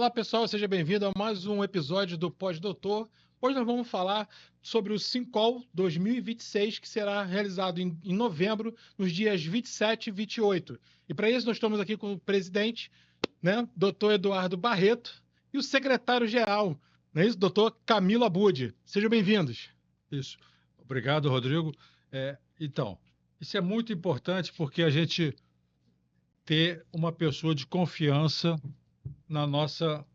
Olá, pessoal, seja bem-vindo a mais um episódio do Pós-Doutor. Hoje nós vamos falar sobre o Sincol 2026, que será realizado em novembro, nos dias 27 e 28. E para isso nós estamos aqui com o presidente, né, Dr. Eduardo Barreto, e o secretário-geral, não é isso, Dr. Camilo Abud. Sejam bem-vindos. Isso. Obrigado, Rodrigo. Então, isso é muito importante porque a gente ter uma pessoa de confiança na nossa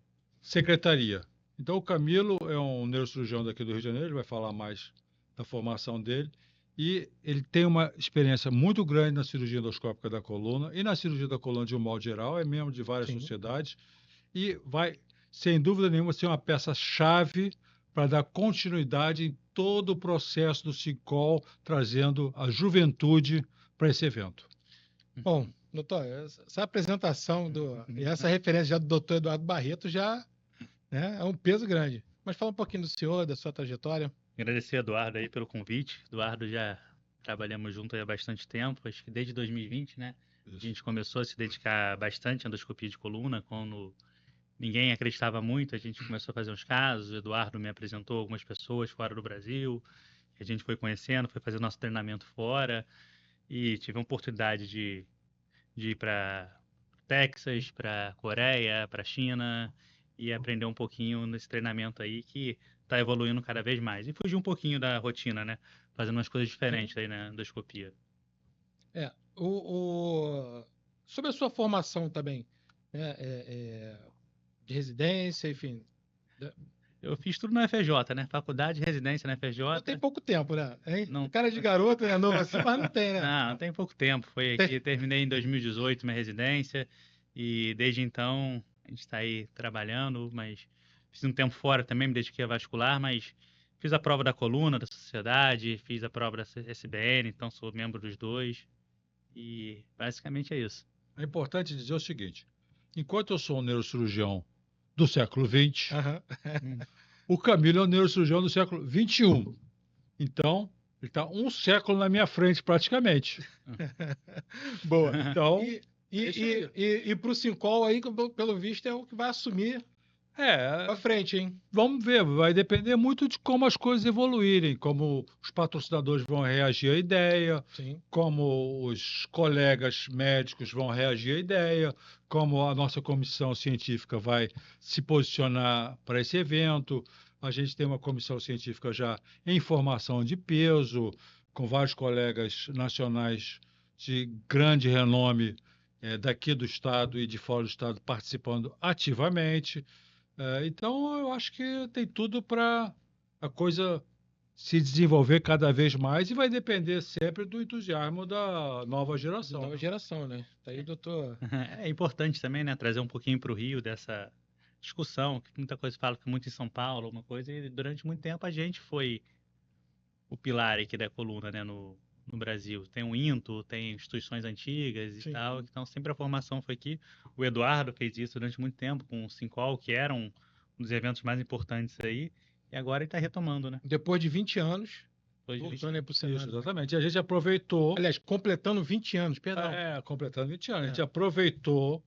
secretaria. Então, o Camilo é um neurocirurgião daqui do Rio de Janeiro, ele vai falar mais da formação dele, e ele tem uma experiência muito grande na cirurgia endoscópica da coluna e na cirurgia da coluna de um modo geral, é membro de várias sociedades, e vai, sem dúvida nenhuma, ser uma peça-chave para dar continuidade em todo o processo do Sincol, trazendo a juventude para esse evento. Bom, doutor, essa apresentação e essa referência já do doutor Eduardo Barreto já, né, é um peso grande. Mas fala um pouquinho do senhor, da sua trajetória. Agradecer a Eduardo aí pelo convite. Eduardo, já trabalhamos junto há bastante tempo, acho que desde 2020, né? Isso. A gente começou a se dedicar bastante à endoscopia de coluna, quando ninguém acreditava muito, a gente começou a fazer uns casos, o Eduardo me apresentou algumas pessoas fora do Brasil, a gente foi conhecendo, foi fazer nosso treinamento fora, e tive a oportunidade de ir para Texas, para Coreia, para China, e aprender um pouquinho nesse treinamento aí que está evoluindo cada vez mais. E fugir um pouquinho da rotina, né? Fazendo umas coisas diferentes aí na endoscopia. Sobre a sua formação também, né, de residência, enfim. Eu fiz tudo na FJ, né? Faculdade, residência na FJ. Não tem pouco tempo, né? Hein? Não. Cara de garoto, né? Novo assim, mas não tem, né? Não tem pouco tempo. Foi aqui, terminei em 2018 minha residência, e desde então a gente está aí trabalhando, mas fiz um tempo fora também, me dediquei a vascular, mas fiz a prova da coluna, da sociedade, fiz a prova da SBN, então sou membro dos dois, e basicamente é isso. É importante dizer o seguinte, enquanto eu sou um neurocirurgião do século XX, o Camilo é um neurocirurgião do século XXI. Então, ele está um século na minha frente, praticamente. Boa. Então, E para o Sincol aí, pelo visto, é o que vai assumir à frente, hein? Vamos ver, vai depender muito de como as coisas evoluírem, como os patrocinadores vão reagir à ideia, Sim. como os colegas médicos vão reagir à ideia, como a nossa comissão científica vai se posicionar para esse evento. A gente tem uma comissão científica já em formação de peso, com vários colegas nacionais de grande renome daqui do estado e de fora do estado participando ativamente. Então, eu acho que tem tudo para a coisa se desenvolver cada vez mais e vai depender sempre do entusiasmo da nova geração. Nova geração, né? Tá aí, doutor. É importante também, né, trazer um pouquinho para o Rio dessa discussão, que muita coisa fala que muito em São Paulo, uma coisa, e durante muito tempo a gente foi o pilar aqui da coluna, né, no Brasil. Tem o INTO, tem instituições antigas e tal, então sempre a formação foi aqui. O Eduardo fez isso durante muito tempo com o Sincol, que era um dos eventos mais importantes aí, e agora ele está retomando, né? Depois de 20 anos, voltando aí pro cenário. Isso, exatamente. E a gente aproveitou... Aliás, completando 20 anos, perdão. Completando 20 anos. A gente aproveitou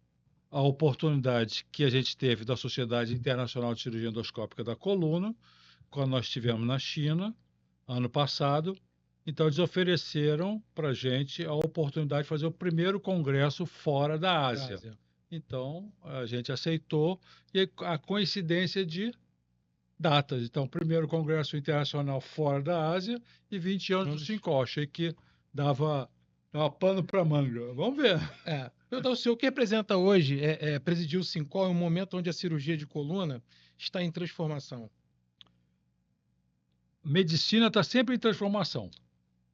a oportunidade que a gente teve da Sociedade Internacional de Cirurgia Endoscópica da Coluna, quando nós estivemos na China, ano passado. Então, eles ofereceram para a gente a oportunidade de fazer o primeiro congresso fora da Ásia. Então, a gente aceitou, e a coincidência de datas. Então, primeiro congresso internacional fora da Ásia e 20 anos do Sincol. Achei que dava pano para manga. Vamos ver. Então, o senhor que representa hoje presidir o Sincol em um momento onde a cirurgia de coluna está em transformação. Medicina está sempre em transformação,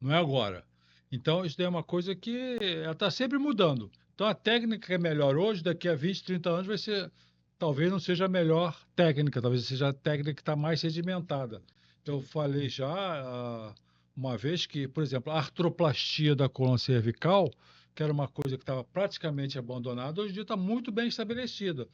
não é agora. Então, isso daí é uma coisa que está sempre mudando. Então, a técnica que é melhor hoje, daqui a 20, 30 anos, vai ser, talvez não seja a melhor técnica, talvez seja a técnica que está mais sedimentada. Eu falei já uma vez que, por exemplo, a artroplastia da coluna cervical, que era uma coisa que estava praticamente abandonada, hoje em dia está muito bem estabelecida.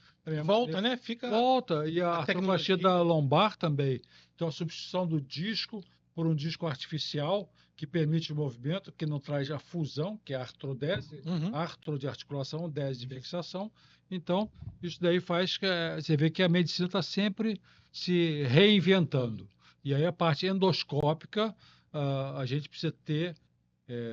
Volta, né? Volta. E a artroplastia da lombar também. Então, a substituição do disco por um disco artificial, que permite o movimento, que não traz a fusão, que é a artrodese, artro de articulação, dese de fixação. Então, isso daí faz que você vê que a medicina está sempre se reinventando. E aí a parte endoscópica, a gente precisa ter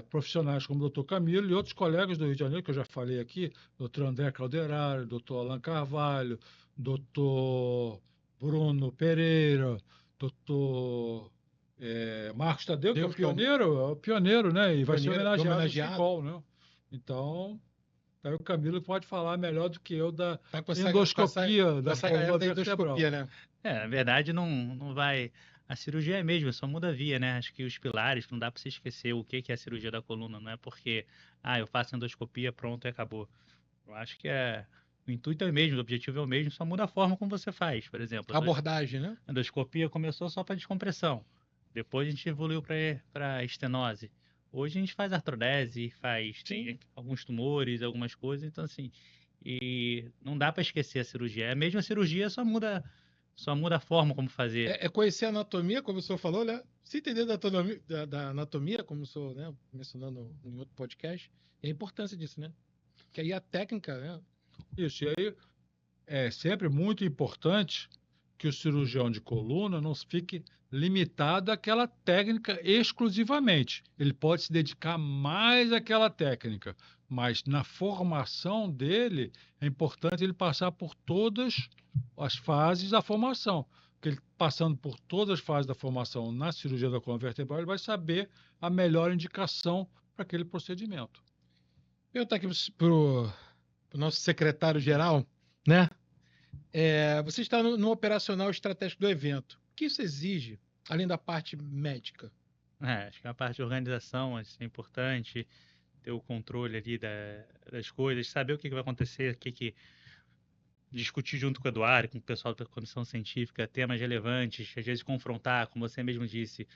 profissionais como o Dr. Camilo e outros colegas do Rio de Janeiro, que eu já falei aqui, Dr. André Calderaro, Dr. Alan Carvalho, Dr. Bruno Pereira, Dr. Marcos Tadeu, que é o pioneiro, né? E vai ser homenageado no SINCOL, né? Então, aí o Camilo pode falar melhor do que eu da endoscopia, da coluna vertebral. Né? Na verdade, não vai... A cirurgia é mesmo, só muda a via, né? Acho que os pilares, não dá para você esquecer o que é a cirurgia da coluna, não é porque, eu faço endoscopia, pronto, e acabou. Eu acho que o intuito é o mesmo, o objetivo é o mesmo, só muda a forma como você faz, por exemplo. A abordagem, né? A endoscopia começou só para descompressão, depois a gente evoluiu para estenose. Hoje a gente faz artrodese, tem alguns tumores, algumas coisas, então assim, e não dá para esquecer a cirurgia. É a mesma cirurgia, só muda a forma como fazer. É conhecer a anatomia, como o senhor falou, né? Se entender da anatomia, como o senhor, né, mencionando em outro podcast, é a importância disso, né? Que aí a técnica, né? Isso, e aí é sempre muito importante que o cirurgião de coluna não fique limitado àquela técnica exclusivamente. Ele pode se dedicar mais àquela técnica, mas na formação dele é importante ele passar por todas as fases da formação. Porque ele passando por todas as fases da formação na cirurgia da coluna vertebral, ele vai saber a melhor indicação para aquele procedimento. Eu estou aqui para o nosso secretário-geral, né? Você está no operacional estratégico do evento. O que isso exige, além da parte médica? Acho que a parte de organização é importante, ter o controle ali das coisas, saber o que vai acontecer, discutir junto com o Eduardo, com o pessoal da comissão científica, temas relevantes, às vezes confrontar, como você mesmo disse.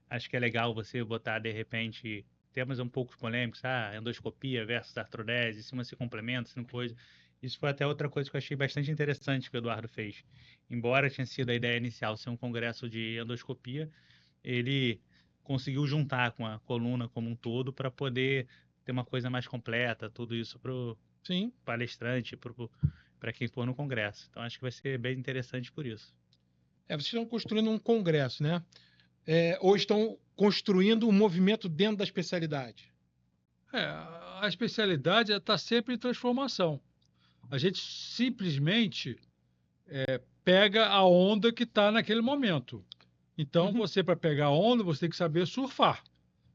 Acho que é legal você botar, de repente, temas um pouco polêmicos, endoscopia versus artrodese, se uma se complementa, se não coisa. Isso foi até outra coisa que eu achei bastante interessante que o Eduardo fez. Embora tinha sido a ideia inicial ser um congresso de endoscopia, ele conseguiu juntar com a coluna como um todo para poder ter uma coisa mais completa, tudo isso para o palestrante, para quem for no congresso. Então, acho que vai ser bem interessante por isso. Vocês estão construindo um congresso, né? Ou estão construindo um movimento dentro da especialidade? A especialidade está sempre em transformação. A gente simplesmente pega a onda que está naquele momento. Então, você, para pegar a onda, você tem que saber surfar.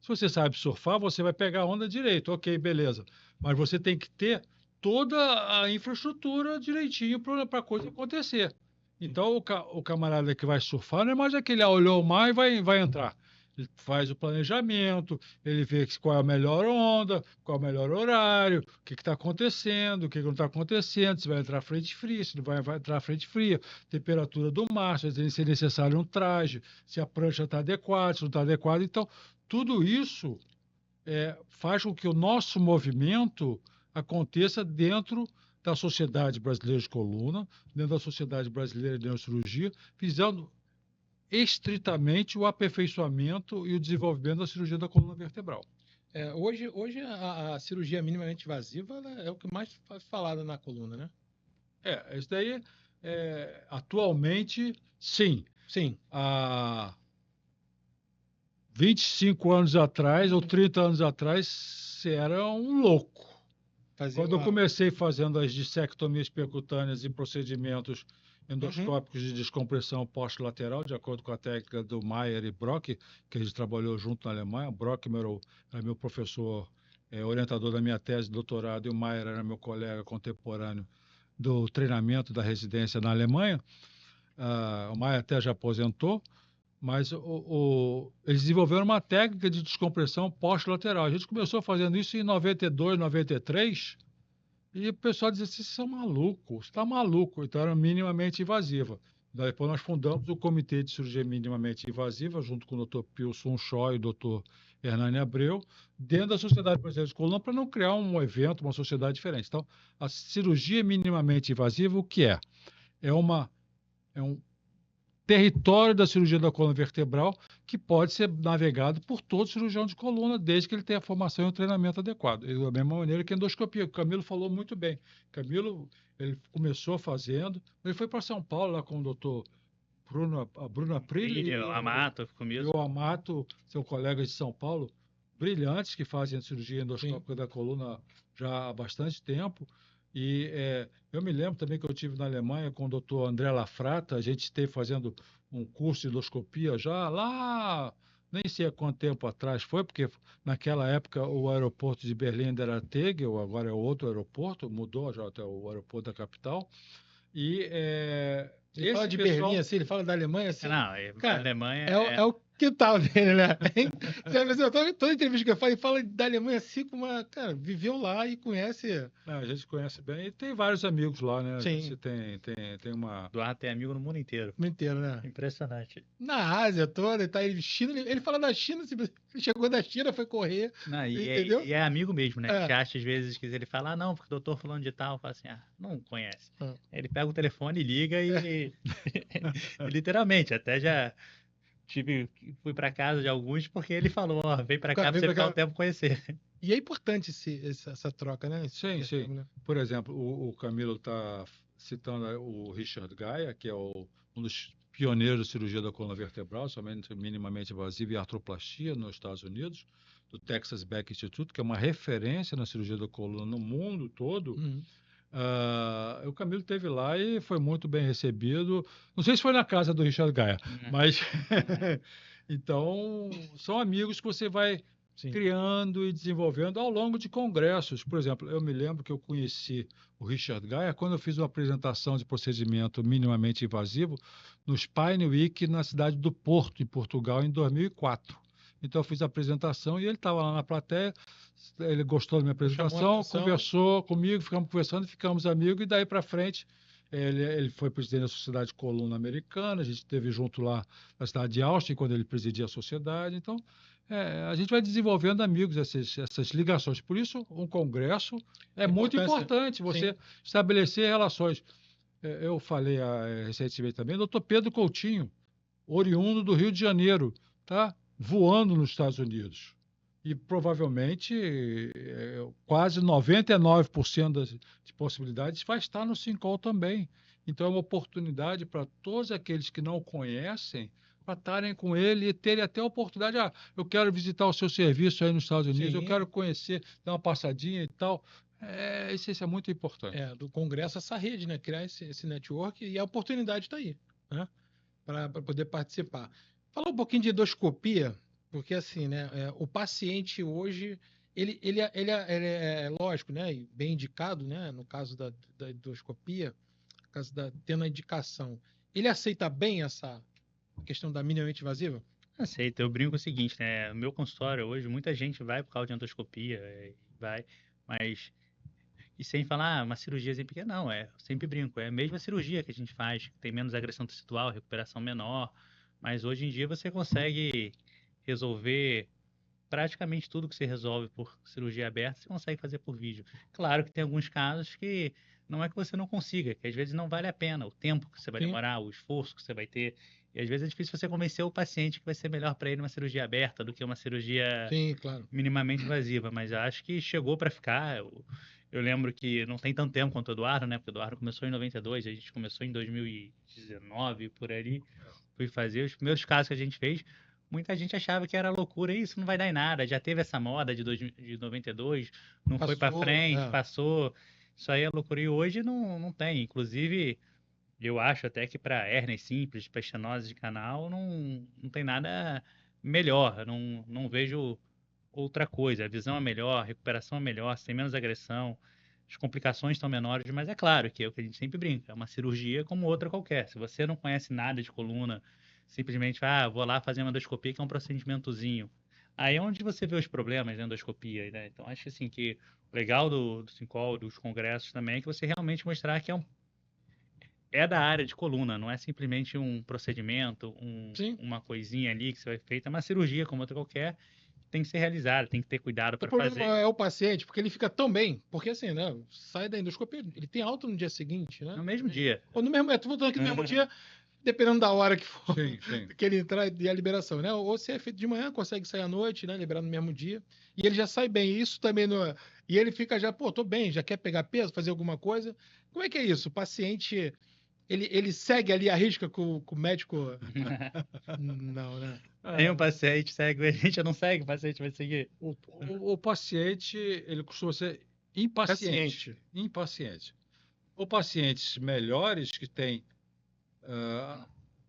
Se você sabe surfar, você vai pegar a onda direito. Ok, beleza. Mas você tem que ter toda a infraestrutura direitinho para a coisa acontecer. Então, o camarada que vai surfar não é mais aquele olhou o mar e vai entrar. Ele faz o planejamento, ele vê qual é a melhor onda, qual é o melhor horário, o que está acontecendo, o que não está acontecendo, se vai entrar frente fria, se não vai entrar frente fria, temperatura do mar, se é necessário um traje, se a prancha está adequada, se não está adequada. Então, tudo isso faz com que o nosso movimento aconteça dentro da Sociedade Brasileira de Coluna, dentro da Sociedade Brasileira de Neurocirurgia, visando estritamente o aperfeiçoamento e o desenvolvimento da cirurgia da coluna vertebral. Hoje a cirurgia minimamente invasiva é o que mais faz falado na coluna, né? Isso daí, atualmente, sim. Sim. Há 25 anos atrás ou 30 anos atrás, você era um louco. Quando eu comecei fazendo as dissectomias percutâneas e procedimentos endoscópicos de descompressão post-lateral, de acordo com a técnica do Mayer e Brock, que a gente trabalhou junto na Alemanha. O Brock era meu professor, orientador da minha tese de doutorado, e o Mayer era meu colega contemporâneo do treinamento da residência na Alemanha. O Mayer até já aposentou, mas eles desenvolveram uma técnica de descompressão pós-lateral. A gente começou fazendo isso em 92, 93, e o pessoal dizia assim, você é maluco, você está maluco. Então era minimamente invasiva. Depois nós fundamos o Comitê de Cirurgia Minimamente Invasiva, junto com o Dr. Pilson Shaw e o Dr. Hernani Abreu, dentro da Sociedade Brasileira de Coluna, para não criar um evento, uma sociedade diferente. Então, a cirurgia minimamente invasiva, o que é? É um território da cirurgia da coluna vertebral que pode ser navegado por todo cirurgião de coluna, desde que ele tenha a formação e o treinamento adequado. Da mesma maneira que a endoscopia. O Camilo falou muito bem. Camilo, ele começou fazendo, ele foi para São Paulo lá com o doutor Bruno Aprilli o Amato, e o Amato, seu colega de São Paulo, brilhantes, que fazem a cirurgia endoscópica da coluna já há bastante tempo. E eu me lembro também que eu tive na Alemanha com o doutor André Lafrata, a gente esteve fazendo um curso de endoscopia já lá, nem sei há quanto tempo atrás foi, porque naquela época o aeroporto de Berlim era Tegel, agora é outro aeroporto, mudou já até o aeroporto da capital. E ele fala de Berlim assim, ele fala da Alemanha assim. Não, cara, a Alemanha é o quintal dele, né? Toda entrevista que eu falo, ele fala da Alemanha assim como uma... Cara, viveu lá e conhece... A gente conhece bem e tem vários amigos lá, né? Sim. Você tem uma... Eduardo tem amigo no mundo inteiro. No mundo inteiro, né? Impressionante. Na Ásia toda, tá ele China, ele fala da China, ele chegou da China, foi correr, não, entendeu? E é amigo mesmo, né? Que acha às vezes que ele fala, não, porque o doutor falando de tal, fala assim, não conhece. Ele pega o telefone, liga e literalmente, até já fui para casa de alguns porque ele falou, vem para cá para você ficar um tempo conhecer. E é importante essa troca, né? Sim. Por exemplo, o Camilo está citando o Richard Gaia, que é um dos pioneiros de cirurgia da coluna vertebral, somente minimamente invasiva e artroplastia nos Estados Unidos, do Texas Back Institute, que é uma referência na cirurgia da coluna no mundo todo. O Camilo esteve lá e foi muito bem recebido. Não sei se foi na casa do Richard Gaia, mas... Então, são amigos que você vai criando e desenvolvendo ao longo de congressos. Por exemplo, eu me lembro que eu conheci o Richard Gaia quando eu fiz uma apresentação de procedimento minimamente invasivo no Spine Week na cidade do Porto, em Portugal, em 2004. Então, eu fiz a apresentação e ele estava lá na plateia, ele gostou da minha apresentação, conversou comigo, ficamos conversando e ficamos amigos, e daí para frente ele foi presidente da Sociedade de Coluna Americana, a gente esteve junto lá na cidade de Austin, quando ele presidia a sociedade. Então, a gente vai desenvolvendo amigos, essas ligações. Por isso, um congresso é muito importante, você estabelecer relações. Eu falei recentemente também, o doutor Pedro Coutinho, oriundo do Rio de Janeiro, tá voando nos Estados Unidos. E provavelmente quase 99% de possibilidades vai estar no SINCOL também. Então é uma oportunidade para todos aqueles que não conhecem, para estarem com ele e terem até a oportunidade. Eu quero visitar o seu serviço aí nos Estados Unidos, eu quero conhecer, dar uma passadinha e tal. Isso é muito importante. Do Congresso, essa rede, né? Criar esse network, e a oportunidade está aí, né? Para poder participar. Falar um pouquinho de endoscopia, porque assim, né? O paciente hoje, ele é lógico, né? Bem indicado, né? No caso da endoscopia, no caso tendo a indicação, ele aceita bem essa questão da minimamente invasiva? Aceita. Eu brinco o seguinte, né? No meu consultório hoje, muita gente vai por causa de endoscopia, mas... E sem falar uma cirurgiazinha pequena, não, eu sempre brinco, é a mesma cirurgia que a gente faz, tem menos agressão tecidual, recuperação menor, mas hoje em dia você consegue resolver praticamente tudo que você resolve por cirurgia aberta, você consegue fazer por vídeo. Claro que tem alguns casos que não é que você não consiga, que às vezes não vale a pena, o tempo que você vai demorar, o esforço que você vai ter, e às vezes é difícil você convencer o paciente que vai ser melhor para ele uma cirurgia aberta do que uma cirurgia minimamente invasiva, mas eu acho que chegou para ficar. Eu lembro que não tem tanto tempo quanto o Eduardo, né? Porque o Eduardo começou em 92, a gente começou em 2019, por ali. Fui fazer os primeiros casos que a gente fez. Muita gente achava que era loucura, isso não vai dar em nada. Já teve essa moda de 92, não foi para frente, passou. Isso aí é loucura. E hoje não tem. Inclusive, eu acho até que para hérnias simples, para estenose de canal, não tem nada melhor. Não vejo outra coisa, a visão é melhor, a recuperação é melhor, tem menos agressão, as complicações estão menores, mas é claro que é o que a gente sempre brinca, é uma cirurgia como outra qualquer. Se você não conhece nada de coluna, simplesmente, vou lá fazer uma endoscopia, que é um procedimentozinho. Aí é onde você vê os problemas da endoscopia, né? Então, acho assim que o legal do SINCOL, dos congressos também, é que você realmente mostrar que é da área de coluna, não é simplesmente um procedimento, uma coisinha ali que você vai feita, é uma cirurgia como outra qualquer, tem que ser realizado, tem que ter cuidado para fazer. O problema é o paciente, porque ele fica tão bem, porque assim, né, sai da endoscopia, ele tem alta no dia seguinte, né? No mesmo dia. Ou no mesmo, tô falando aqui no mesmo dia, dependendo da hora que for, Sim, sim. que ele entrar e a liberação, né? Ou se é feito de manhã, consegue sair à noite, né? Liberar no mesmo dia. E ele já sai bem. Isso também não. E ele fica já, pô, tô bem, já quer pegar peso, fazer alguma coisa. Como é que é isso? O paciente, ele segue ali a risca com o médico? Não, né? Tem um paciente segue, a gente não segue, o paciente vai seguir. O paciente, ele costuma ser impaciente. Paciente. Impaciente. Ou pacientes melhores que têm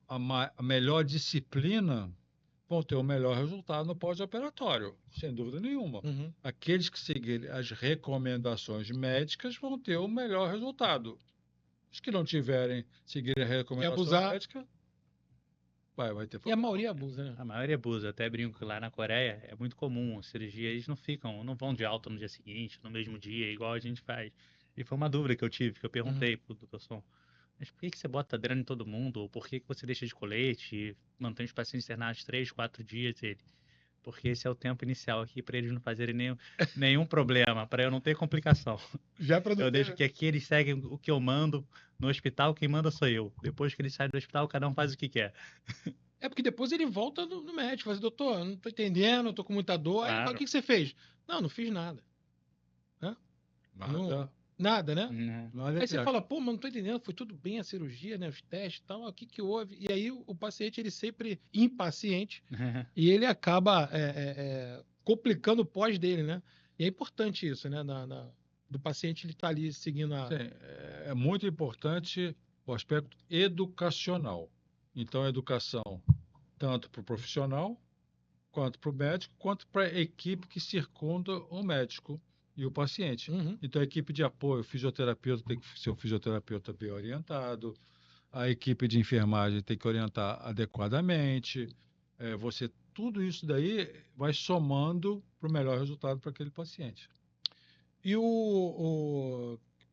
a melhor disciplina vão ter o melhor resultado no pós-operatório, sem dúvida nenhuma. Uhum. Aqueles que seguirem as recomendações médicas vão ter o melhor resultado. Os que não seguirem a recomendação abusar. médica, vai ter E a problema. maioria abusa, né? A maioria abusa. Até brinco que lá na Coreia é muito comum. A cirurgia, eles não vão de alta no dia seguinte, no mesmo dia, igual a gente faz. E foi uma dúvida que eu tive, que eu perguntei pro Dr. Som. Mas por que você bota adrenalina em todo mundo? Ou por que você deixa de colete e mantém os pacientes internados 3, 4 dias? Ele, porque esse é o tempo inicial aqui para eles não fazerem nenhum problema, para eu não ter complicação. Já para Eu deixo que aqui eles seguem o que eu mando. No hospital, quem manda sou eu. Depois que eles saem do hospital, cada um faz o que quer. É porque depois ele volta no médico, fala assim, doutor, eu não tô entendendo, eu tô com muita dor. Aí ele fala, Claro. o que você fez? Não fiz nada. Nada, né? Nada Aí você é fala, pô, mas não tô entendendo, foi tudo bem a cirurgia, né? Os testes e tal, o que que houve? E aí o paciente, ele sempre impaciente e ele acaba complicando o pós dele, né? E é importante isso, né? Do paciente ele tá ali seguindo a... Sim, é muito importante o aspecto educacional. Então, a educação tanto para o profissional, quanto para o médico, quanto para a equipe que circunda o médico e o paciente. Uhum. Então, a equipe de apoio, o fisioterapeuta tem que ser um fisioterapeuta bem orientado, a equipe de enfermagem tem que orientar adequadamente. Tudo isso daí vai somando para o melhor resultado para aquele paciente. E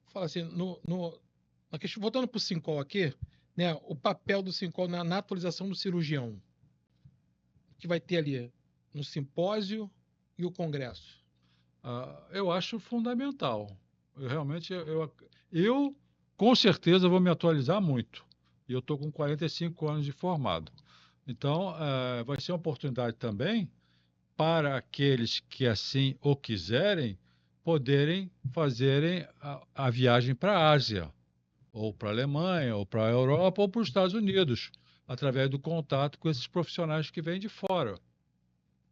fala assim, na questão, voltando para o Sincol aqui, né? O papel do Sincol na atualização do cirurgião. O que vai ter ali no simpósio e o congresso? Eu acho fundamental. Eu com certeza vou me atualizar muito. E eu estou com 45 anos de formado. Então, vai ser uma oportunidade também para aqueles que assim o quiserem poderem fazerem a viagem para a Ásia, ou para a Alemanha, ou para a Europa, ou para os Estados Unidos, através do contato com esses profissionais que vêm de fora.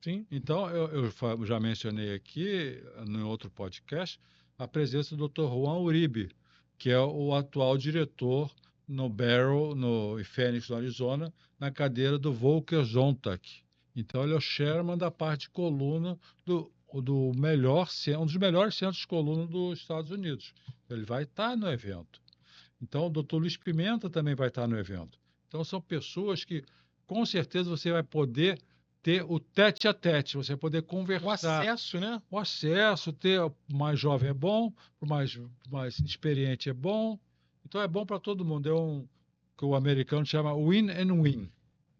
Sim. Então, eu já mencionei aqui, no outro podcast, a presença do Dr. Juan Uribe, que é o atual diretor no Barrow, no Phoenix, no Arizona, na cadeira do Volker Zontak. Então, ele é o chairman da parte de coluna do melhor, um dos melhores centros de coluna dos Estados Unidos. Ele vai estar no evento. Então, o Dr. Luiz Pimenta também vai estar no evento. Então, são pessoas que, com certeza, você vai poder ter o tete-a-tete, você vai poder conversar. O acesso, né? O acesso, ter o mais jovem é bom, o mais experiente é bom. Então, é bom para todo mundo. Que o americano chama win and win.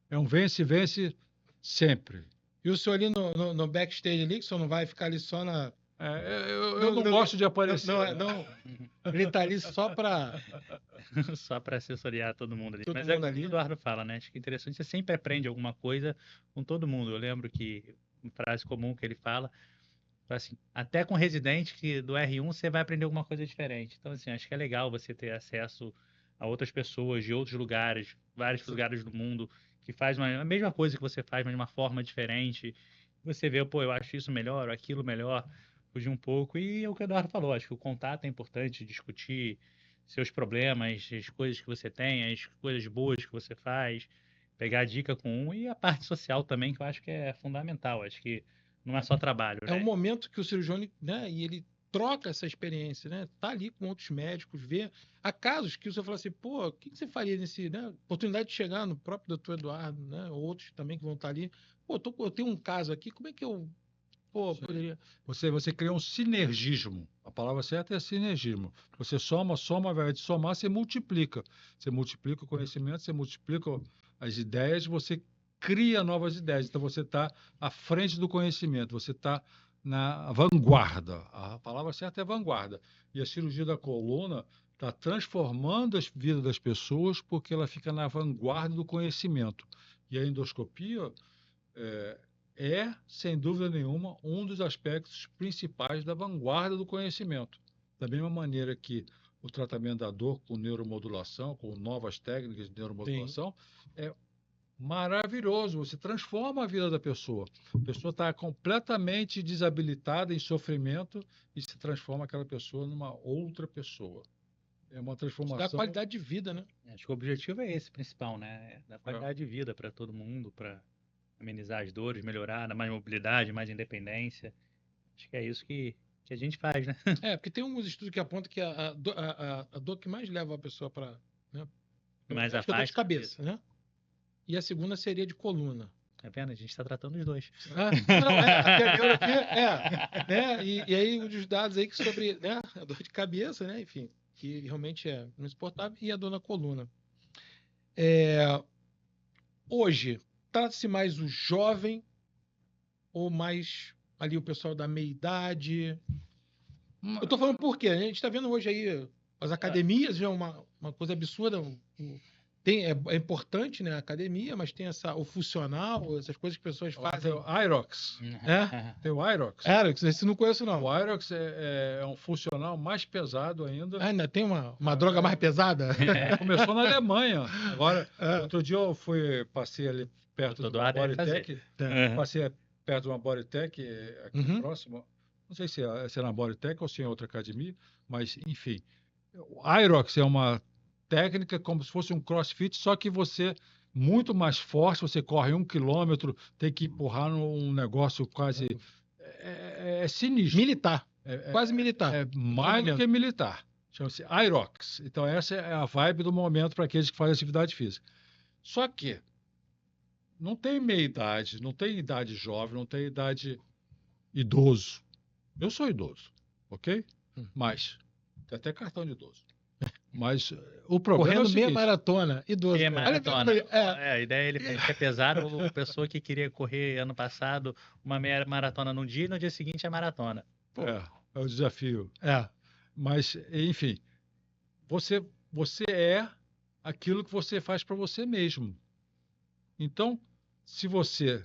É um vence-vence sempre. E o senhor ali no backstage ali, que o senhor não vai ficar ali só na... Eu não gosto de aparecer. Não. Ele tá ali só para... Só para assessoriar todo mundo ali. Todo Mas mundo é o que ali. o Eduardo fala, né? Acho que é interessante. Você sempre aprende alguma coisa com todo mundo. Eu lembro que uma frase comum que ele fala, assim, até com residente do R1 você vai aprender alguma coisa diferente. Então, assim, acho que é legal você ter acesso a outras pessoas de outros lugares, vários lugares do mundo, que faz a mesma coisa que você faz, mas de uma forma diferente. Você vê, pô, eu acho isso melhor, aquilo melhor, fugir um pouco. E é o que o Eduardo falou, acho que o contato é importante, discutir seus problemas, as coisas que você tem, as coisas boas que você faz, pegar dica com um, e a parte social também, que eu acho que é fundamental. Acho que não é só trabalho, É né? um momento que o cirurgião, né, e ele troca essa experiência, né? Tá ali com outros médicos, vê. Há casos que você fala assim, pô, o que você faria nesse, né? Oportunidade de chegar no próprio doutor Eduardo, né? Ou outros também que vão estar ali. Pô, eu tenho um caso aqui, como é que eu, poderia... Você cria um sinergismo. A palavra certa é sinergismo. Você soma, ao invés de somar, você multiplica. Você multiplica o conhecimento, você multiplica as ideias, você cria novas ideias. Então, você está à frente do conhecimento, você está na vanguarda. A palavra certa é vanguarda. E a cirurgia da coluna está transformando a vida das pessoas porque ela fica na vanguarda do conhecimento. E a endoscopia sem dúvida nenhuma, um dos aspectos principais da vanguarda do conhecimento. Da mesma maneira que o tratamento da dor com neuromodulação, com novas técnicas de neuromodulação, é maravilhoso. Você transforma a vida da pessoa. A pessoa está completamente desabilitada, em sofrimento, e se transforma aquela pessoa numa outra pessoa. É uma transformação. Dá qualidade de vida, né? Acho que o objetivo é esse, principal, né? Dar qualidade de vida para todo mundo, para amenizar as dores, melhorar, dar mais mobilidade, mais independência. Acho que é isso que a gente faz, né? Porque tem alguns estudos que apontam que a dor que mais leva a pessoa para... Né? Mais Acho que é dor de afasta. cabeça, né? E a segunda seria de coluna. Tá vendo? A gente está tratando os dois. Aqui a neurologia né? E aí os dados aí que sobre a dor de cabeça, né? Enfim, que realmente é insuportável, e a dor na coluna. Hoje, trata-se mais o jovem ou mais ali o pessoal da meia-idade? Eu tô falando por quê? A gente está vendo hoje aí as academias, já é uma coisa absurda. É importante, né, a academia, mas tem o funcional, essas coisas que as pessoas fazem. Tem o Irox. Tem o Irox. Irox, esse não conheço, não. O Irox é um funcional mais pesado ainda. Ainda tem uma droga mais pesada? Começou na Alemanha. Agora, outro dia eu passei ali perto de uma Bodytech. Passei perto de uma Bodytech aqui próximo. Não sei se é na Bodytech ou se é em outra academia, mas, enfim. O Irox é uma técnica como se fosse um crossfit, só que você muito mais forte, você corre 1 quilômetro, tem que empurrar num negócio quase... É sinistro. Militar. Quase militar. É mais do que militar. Chama-se Irox. Então, essa é a vibe do momento para aqueles que fazem atividade física. Só que não tem meia-idade, não tem idade jovem, não tem idade idoso. Eu sou idoso, ok? Mas tem até cartão de idoso. Mas o problema correndo é o seguinte, meia maratona, idoso. Meia maratona. A ideia ele é pesar a pessoa que queria correr ano passado uma meia maratona num dia e no dia seguinte a maratona. É o desafio. Mas, enfim, você é aquilo que você faz para você mesmo. Então, se você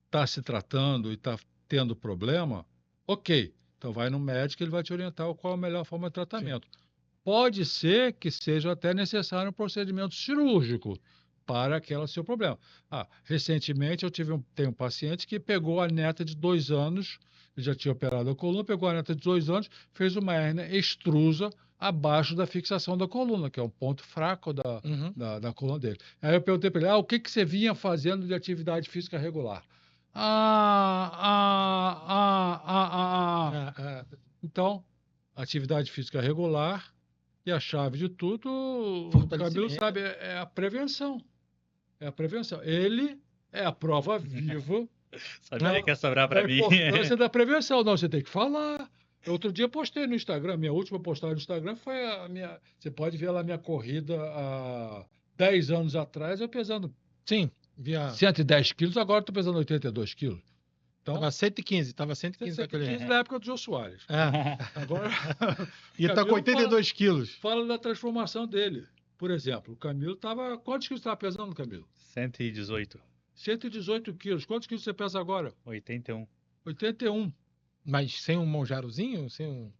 está se tratando e está tendo problema, ok. Então, vai no médico, ele vai te orientar qual a melhor forma de tratamento. Sim. Pode ser que seja até necessário um procedimento cirúrgico para aquele seu problema. Recentemente, tenho um paciente que pegou a neta de 2 anos, já tinha operado a coluna, pegou a neta de 2 anos, fez uma hérnia extrusa abaixo da fixação da coluna, que é um ponto fraco da coluna dele. Aí eu perguntei para ele, o que você vinha fazendo de atividade física regular? Então, atividade física regular e a chave de tudo, o Camilo sabe, é a prevenção. É a prevenção. Ele é a prova viva. Sabia que ia sobrar para mim. A importância da prevenção. Não, você tem que falar. Outro dia postei no Instagram, minha última postagem no Instagram foi a minha... Você pode ver lá a minha corrida há 10 anos atrás, eu pesando... Sim. 110 quilos, agora estou pesando 82 quilos. Então, estava 115 na época do Jô Soares. Agora... E está com 82 quilos. Fala da transformação dele. Por exemplo, o Camilo estava... Quantos quilos estava pesando, Camilo? 118. 118 quilos. Quantos quilos você pesa agora? 81. 81. Mas sem um monjarozinho? Sem um...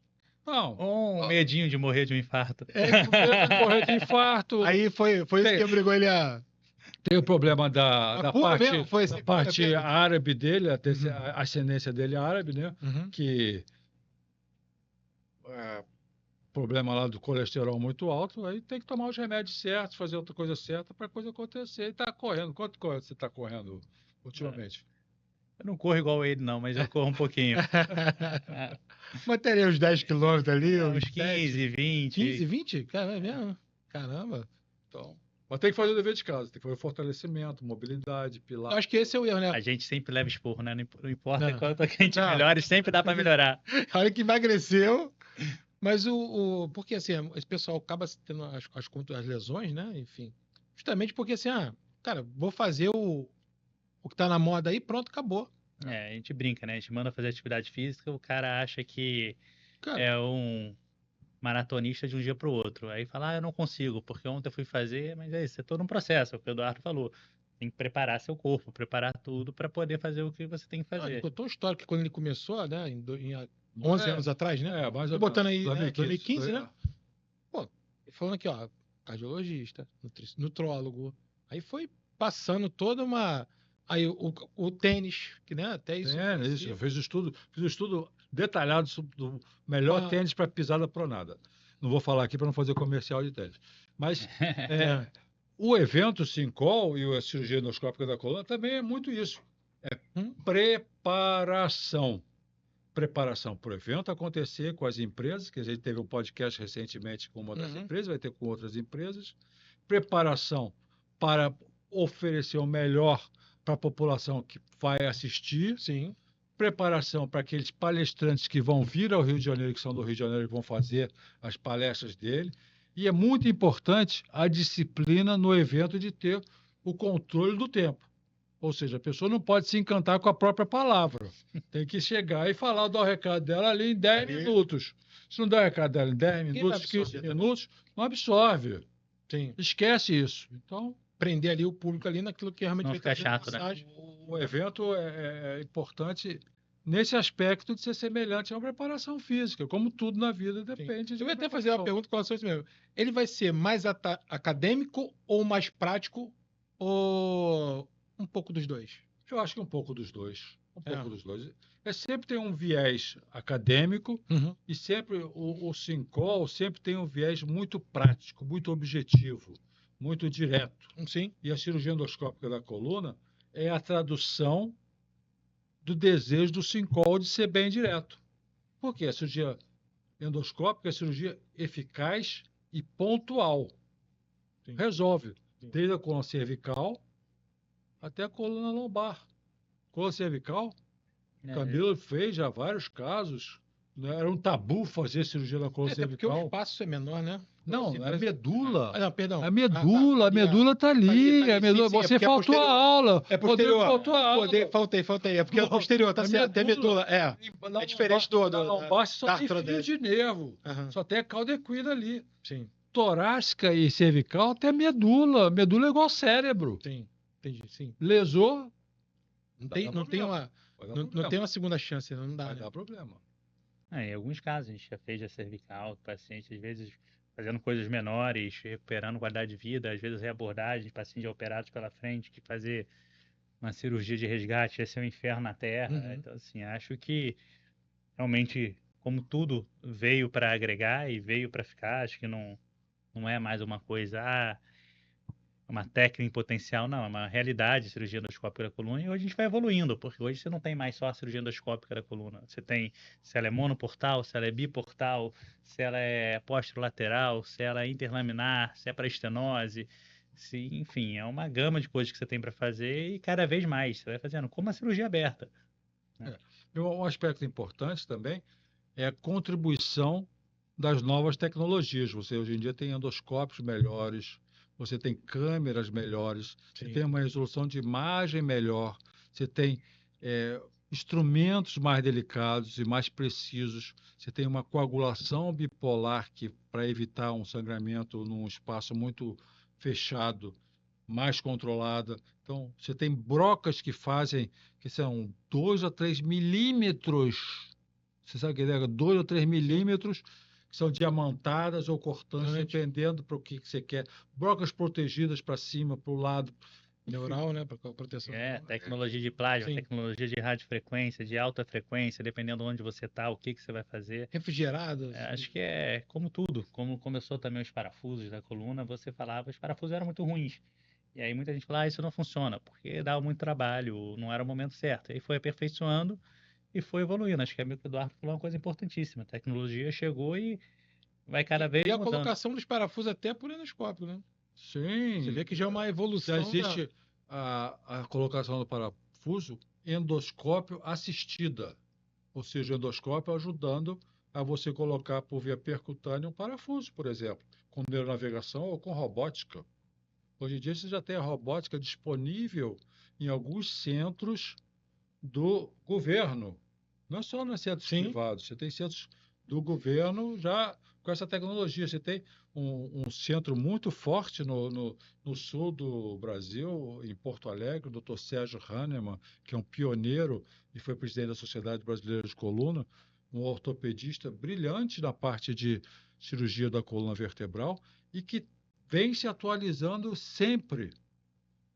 Não. Um medinho de morrer de um infarto. Morrer de infarto. Aí foi isso que obrigou ele a... Tem o problema da parte mesmo, árabe dele, a ascendência dele árabe, né? Que problema lá do colesterol muito alto, aí tem que tomar os remédios certos, fazer outra coisa certa para a coisa acontecer. E tá correndo. Quanto você está correndo ultimamente? Eu não corro igual ele, não, mas eu corro um pouquinho. Mas teria uns 10 quilômetros ali? Uns 15, 20. 15, 20? Caramba, é mesmo? Caramba. Então... Mas tem que fazer o dever de casa, tem que fazer fortalecimento, mobilidade, pilar. Eu acho que esse é o erro, né? A gente sempre leva esporro, né? Não importa quanto a gente melhore, sempre dá para melhorar. Olha que emagreceu. Mas porque assim, esse pessoal acaba tendo as lesões, né? Enfim. Justamente porque assim, cara, vou fazer o que tá na moda aí, pronto, acabou. A gente brinca, né? A gente manda fazer atividade física, o cara acha que é um maratonista de um dia para o outro. Aí fala, eu não consigo, porque ontem eu fui fazer, mas é isso, é todo um processo, é o que o Eduardo falou. Tem que preparar seu corpo, preparar tudo para poder fazer o que você tem que Ele fazer. contou uma história que quando ele começou, né, em 11 anos atrás, né? Mais Tô ou botando menos. aí, 2015, né? Foi, Pô, falando aqui, ó, cardiologista, nutrólogo. Aí foi passando toda uma. Aí o tênis, que né, até isso. isso. Eu fiz um estudo detalhado sobre o melhor tênis para pisada pronada. Não vou falar aqui para não fazer comercial de tênis. Mas o evento Sincol e a cirurgia endoscópica da coluna também é muito isso. É preparação. Preparação para o evento acontecer com as empresas, que a gente teve um podcast recentemente com uma das empresas, vai ter com outras empresas. Preparação para oferecer o melhor para a população que vai assistir. Sim. Preparação para aqueles palestrantes que vão vir ao Rio de Janeiro, que são do Rio de Janeiro, que vão fazer as palestras dele. E é muito importante a disciplina no evento de ter o controle do tempo. Ou seja, a pessoa não pode se encantar com a própria palavra. Tem que chegar e falar, dar o recado dela ali em 10 minutos. Se não der o recado dela em 10 minutos, 15 minutos, não absorve. Sim. Esquece isso. Então, prender ali o público ali naquilo que realmente não fica chato, né? O evento é importante nesse aspecto de ser semelhante a uma preparação física, como tudo na vida depende. Eu ia até fazer uma pergunta com relação a isso mesmo. Ele vai ser mais acadêmico ou mais prático ou um pouco dos dois? Eu acho que um pouco dos dois. Um pouco dos dois. Sempre tem um viés acadêmico e sempre o Sincol sempre tem um viés muito prático, muito objetivo, muito direto. Sim. E a cirurgia endoscópica da coluna é a tradução do desejo do Sincol de ser bem direto. Porque a cirurgia endoscópica é a cirurgia eficaz e pontual. Sim. Resolve. Sim. Desde a coluna cervical até a coluna lombar. Coluna cervical, Camilo fez já vários casos. Né? Era um tabu fazer cirurgia na coluna cervical. Porque o espaço é menor, né? Não, é medula. Não, perdão. A medula está ali. A medula, sim, você faltou a aula. É posterior. Faltou a aula. Faltei. É porque é posterior, tá certo. Tem medula. É diferente do lombar só tem fio de nervo. Só tem a cauda equina ali. Sim. Torácica e cervical tem medula. Medula é igual cérebro. Sim, entendi. Sim. Lesou. Não tem uma segunda chance, não dá. Vai dar problema. Em alguns casos, a gente já fez a cervical, paciente, às vezes, fazendo coisas menores, recuperando qualidade de vida, às vezes reabordagem, pacientes operados pela frente, que fazer uma cirurgia de resgate ia ser um inferno na Terra. Então, assim, acho que realmente, como tudo veio para agregar e veio para ficar, acho que não é mais uma coisa, uma técnica em potencial, não, é uma realidade, cirurgia endoscópica da coluna, e hoje a gente vai evoluindo, porque hoje você não tem mais só a cirurgia endoscópica da coluna, você tem se ela é monoportal, se ela é biportal, se ela é posterolateral, se ela é interlaminar, se é para estenose, enfim, é uma gama de coisas que você tem para fazer e cada vez mais você vai fazendo, como a cirurgia aberta. Né? Um aspecto importante também é a contribuição das novas tecnologias. Você hoje em dia tem endoscópios melhores, você tem câmeras melhores, Sim. Você tem uma resolução de imagem melhor, você tem instrumentos mais delicados e mais precisos, você tem uma coagulação bipolar que, para evitar um sangramento num espaço muito fechado, mais controlada. Então, você tem brocas que são 2 a 3 milímetros. Você sabe o que é? 2 a 3 milímetros, que são diamantadas ou cortantes, dependendo para o que você quer. Brocas protegidas para cima, para o lado. Neural, né? Para proteção. Tecnologia de plasma, tecnologia de radiofrequência, de alta frequência, dependendo de onde você está, o que você vai fazer. Refrigerado. Acho que é como tudo. Como começou também os parafusos da coluna, você falava, os parafusos eram muito ruins. E aí muita gente fala, isso não funciona, porque dava muito trabalho, não era o momento certo. E aí foi aperfeiçoando e foi evoluindo. Acho que o Eduardo falou uma coisa importantíssima. A tecnologia chegou e vai cada vez mudando. E a colocação dos parafusos até por endoscópio, né? Sim. Você vê que já é uma evolução. Já existe a colocação do parafuso endoscópio assistida. Ou seja, o endoscópio ajudando a você colocar por via percutânea um parafuso, por exemplo, com neuronavegação ou com robótica. Hoje em dia você já tem a robótica disponível em alguns centros do governo. Não é só nos centros privados. Você tem centros do governo já com essa tecnologia. Você tem um centro muito forte no sul do Brasil, em Porto Alegre, o Dr. Sérgio Hahnemann, que é um pioneiro e foi presidente da Sociedade Brasileira de Coluna, um ortopedista brilhante na parte de cirurgia da coluna vertebral e que vem se atualizando sempre.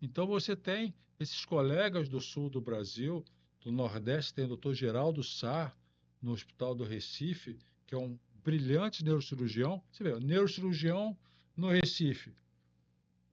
Então, você tem esses colegas do sul do Brasil, do Nordeste, tem o Dr. Geraldo Sá, no Hospital do Recife, que é um brilhante neurocirurgião. Você vê, neurocirurgião no Recife,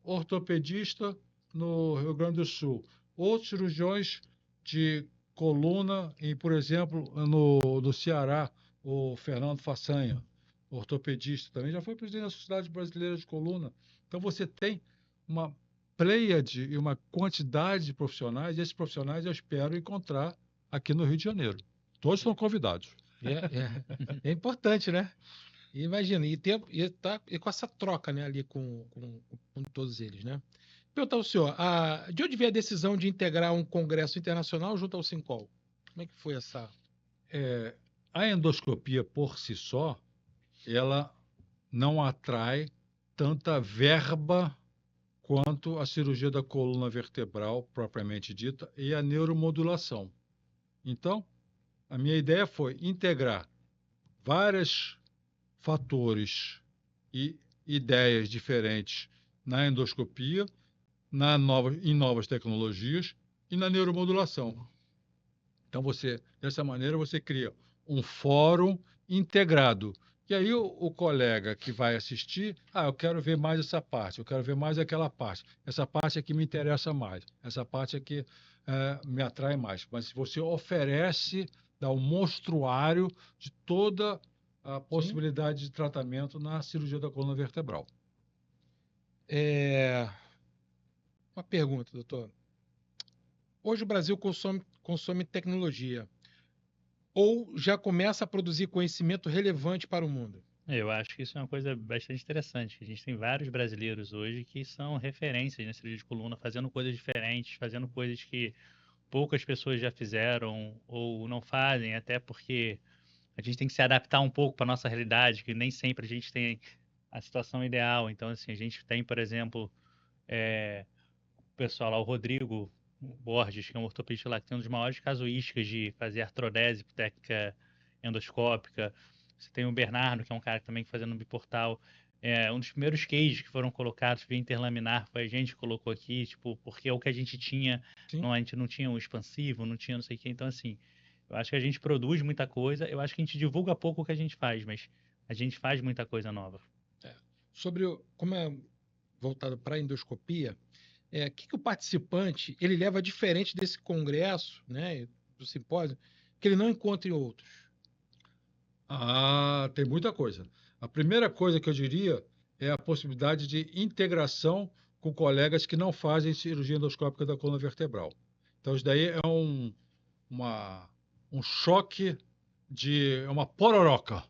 ortopedista no Rio Grande do Sul, outros cirurgiões de coluna, por exemplo, no Ceará, o Fernando Façanha, ortopedista, também já foi presidente da Sociedade Brasileira de Coluna. Então, você tem uma pleiade e uma quantidade de profissionais, e esses profissionais eu espero encontrar aqui no Rio de Janeiro. Todos estão convidados. É importante, né? Imagina, e com essa troca, né, ali com todos eles, né? Perguntar ao senhor, de onde veio a decisão de integrar um congresso internacional junto ao Sincol? Como é que foi essa? A endoscopia por si só, ela não atrai tanta verba quanto a cirurgia da coluna vertebral, propriamente dita, e a neuromodulação. Então, a minha ideia foi integrar vários fatores e ideias diferentes na endoscopia, em novas tecnologias e na neuromodulação. Então, dessa maneira, você cria um fórum integrado. E aí o colega que vai assistir, eu quero ver mais essa parte, eu quero ver mais aquela parte. Essa parte aqui me interessa mais, essa parte aqui me atrai mais. Mas você oferece, dá um monstruário de toda a possibilidade de tratamento na cirurgia da coluna vertebral. Uma pergunta, doutor. Hoje o Brasil consome tecnologia ou já começa a produzir conhecimento relevante para o mundo? Eu acho que isso é uma coisa bastante interessante. A gente tem vários brasileiros hoje que são referências na cirurgia de coluna, fazendo coisas diferentes, fazendo coisas que poucas pessoas já fizeram ou não fazem, até porque a gente tem que se adaptar um pouco para a nossa realidade, que nem sempre a gente tem a situação ideal. Então, assim, a gente tem, por exemplo, o pessoal lá, o Rodrigo Borges, que é um ortopedista lá, que tem um dos maiores casuísticas de fazer artrodese por técnica endoscópica. Você tem o Bernardo, que é um cara que também fazendo biportal. Um dos primeiros cases que foram colocados via interlaminar foi a gente que colocou aqui, tipo, porque é o que a gente tinha, a gente não tinha o expansivo, não tinha não sei o quê. Então, assim, eu acho que a gente produz muita coisa, eu acho que a gente divulga pouco o que a gente faz, mas a gente faz muita coisa nova. Como é voltado para a endoscopia, que o participante ele leva diferente desse congresso, né, do simpósio, que ele não encontra em outros? Tem muita coisa. A primeira coisa que eu diria é a possibilidade de integração com colegas que não fazem cirurgia endoscópica da coluna vertebral. Então, isso daí é um choque é uma pororoca.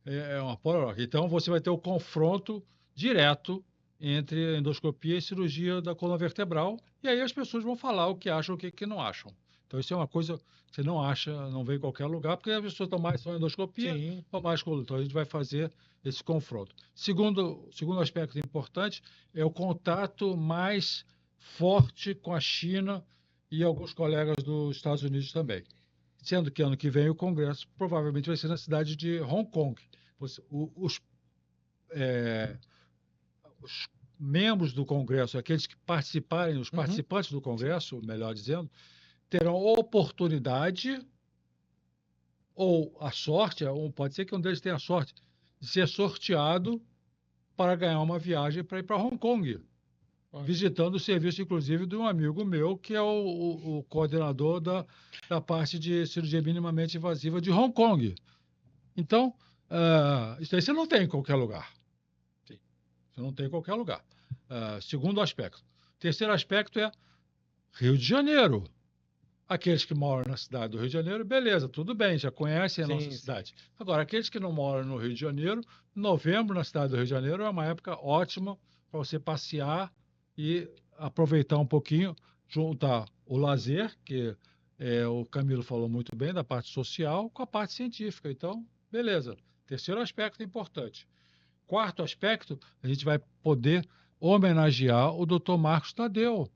É uma pororoca. Então, você vai ter o confronto direto entre endoscopia e cirurgia da coluna vertebral, e aí as pessoas vão falar o que acham e o que não acham. Então, isso é uma coisa que você não acha, não vê em qualquer lugar, porque as pessoas estão mais só endoscopia ou mais coluna. Então, a gente vai fazer esse confronto. Segundo aspecto importante é o contato mais forte com a China e alguns colegas dos Estados Unidos também. Sendo que ano que vem o congresso provavelmente vai ser na cidade de Hong Kong. Os membros do congresso, aqueles que participarem, os participantes do congresso, melhor dizendo, terão oportunidade ou a sorte, ou pode ser que um deles tenha a sorte, de ser sorteado para ganhar uma viagem para ir para Hong Kong, visitando o serviço, inclusive, de um amigo meu, que é o coordenador da parte de cirurgia minimamente invasiva de Hong Kong. Então, isso aí você não tem em qualquer lugar. Você não tem em qualquer lugar. Segundo aspecto. Terceiro aspecto é Rio de Janeiro. Aqueles que moram na cidade do Rio de Janeiro, beleza, tudo bem, já conhecem a nossa cidade. Agora, aqueles que não moram no Rio de Janeiro, novembro na cidade do Rio de Janeiro é uma época ótima para você passear e aproveitar um pouquinho, juntar o lazer, que o Camilo falou muito bem, da parte social, com a parte científica. Então, beleza. Terceiro aspecto importante. Quarto aspecto, a gente vai poder homenagear o Dr. Marcos Tadeu,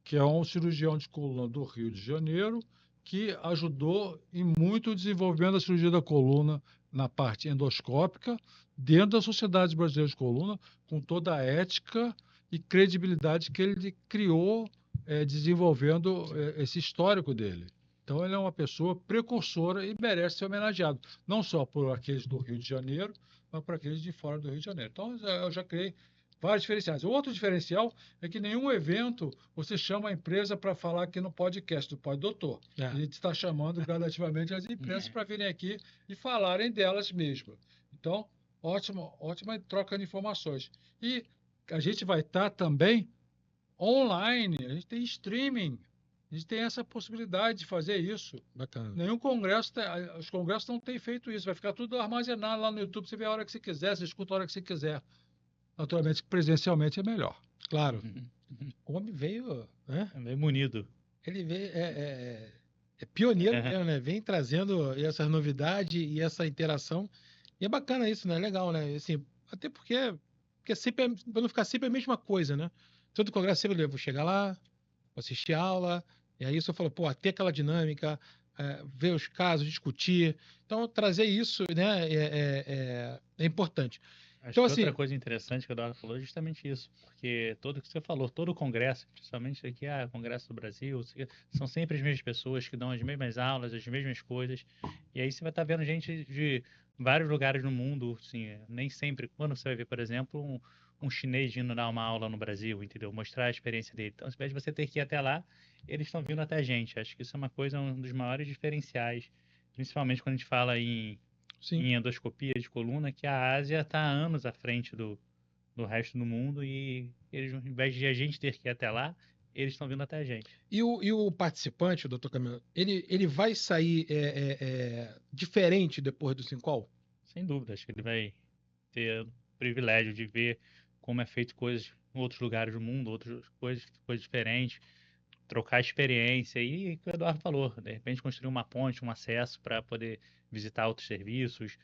que é um cirurgião de coluna do Rio de Janeiro, que ajudou em muito o desenvolvimento da cirurgia da coluna na parte endoscópica, dentro da Sociedade Brasileira de Coluna, com toda a ética e credibilidade que ele criou, desenvolvendo esse histórico dele. Então, ele é uma pessoa precursora e merece ser homenageado, não só por aqueles do Rio de Janeiro, mas por aqueles de fora do Rio de Janeiro. Então, eu já criei vários diferenciais. O outro diferencial é que nenhum evento você chama a empresa para falar aqui no podcast do Pode Doutor. A gente está chamando gradativamente as empresas para virem aqui e falarem delas mesmas. Então, ótima troca de informações. E a gente vai estar também online, a gente tem streaming, a gente tem essa possibilidade de fazer isso. Bacana. Nenhum congresso, os congressos não têm feito isso, vai ficar tudo armazenado lá no YouTube, você vê a hora que você quiser, você escuta a hora que você quiser. Naturalmente, presencialmente é melhor. Claro. O homem veio, né? Veio munido. Ele veio, é pioneiro mesmo, né? Vem trazendo essas novidades e essa interação. E é bacana isso, né? Legal, né? Assim, até porque sempre para não ficar sempre a mesma coisa, né? Todo congresso sempre eu vou chegar lá, vou assistir aula, e aí eu falo, pô, ter aquela dinâmica, ver os casos, discutir. Então, trazer isso, né, é importante. Acho Então, que assim, outra coisa interessante que o Eduardo falou é justamente isso, porque todo o que você falou, todo o congresso, principalmente aqui, Congresso do Brasil, são sempre as mesmas pessoas que dão as mesmas aulas, as mesmas coisas, e aí você vai estar vendo gente de vários lugares no mundo, assim, nem sempre, quando você vai ver, por exemplo, um chinês vindo dar uma aula no Brasil, entendeu? Mostrar a experiência dele. Então, ao invés de você ter que ir até lá, eles estão vindo até a gente. Acho que isso é uma coisa, um dos maiores diferenciais, principalmente quando a gente fala em endoscopia de coluna, que a Ásia está há anos à frente do resto do mundo e eles, ao invés de a gente ter que ir até lá, eles estão vindo até a gente. E o participante, o Dr. Camilo, ele vai sair diferente depois do Syncol? Sem dúvida, acho que ele vai ter o privilégio de ver como é feito coisas em outros lugares do mundo, outras coisas diferentes, trocar experiência e o que o Eduardo falou, de repente construir uma ponte, um acesso para poder visitar outros serviços,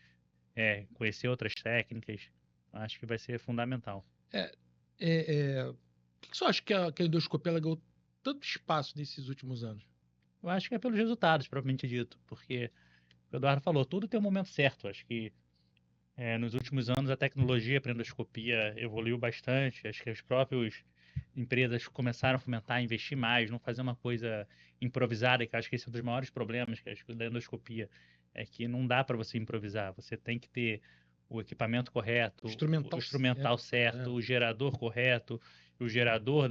conhecer outras técnicas, acho que vai ser fundamental. Por que você acha que a endoscopia ela ganhou tanto espaço nesses últimos anos? Eu acho que é pelos resultados, propriamente dito, porque o Eduardo falou, tudo tem um momento certo. Acho que nos últimos anos a tecnologia para endoscopia evoluiu bastante, acho que as próprias empresas começaram a fomentar, investir mais, não fazer uma coisa improvisada, que acho que esse é um dos maiores problemas que acho que da endoscopia, é que não dá para você improvisar, você tem que ter o equipamento correto, o instrumental certo, o gerador correto, o gerador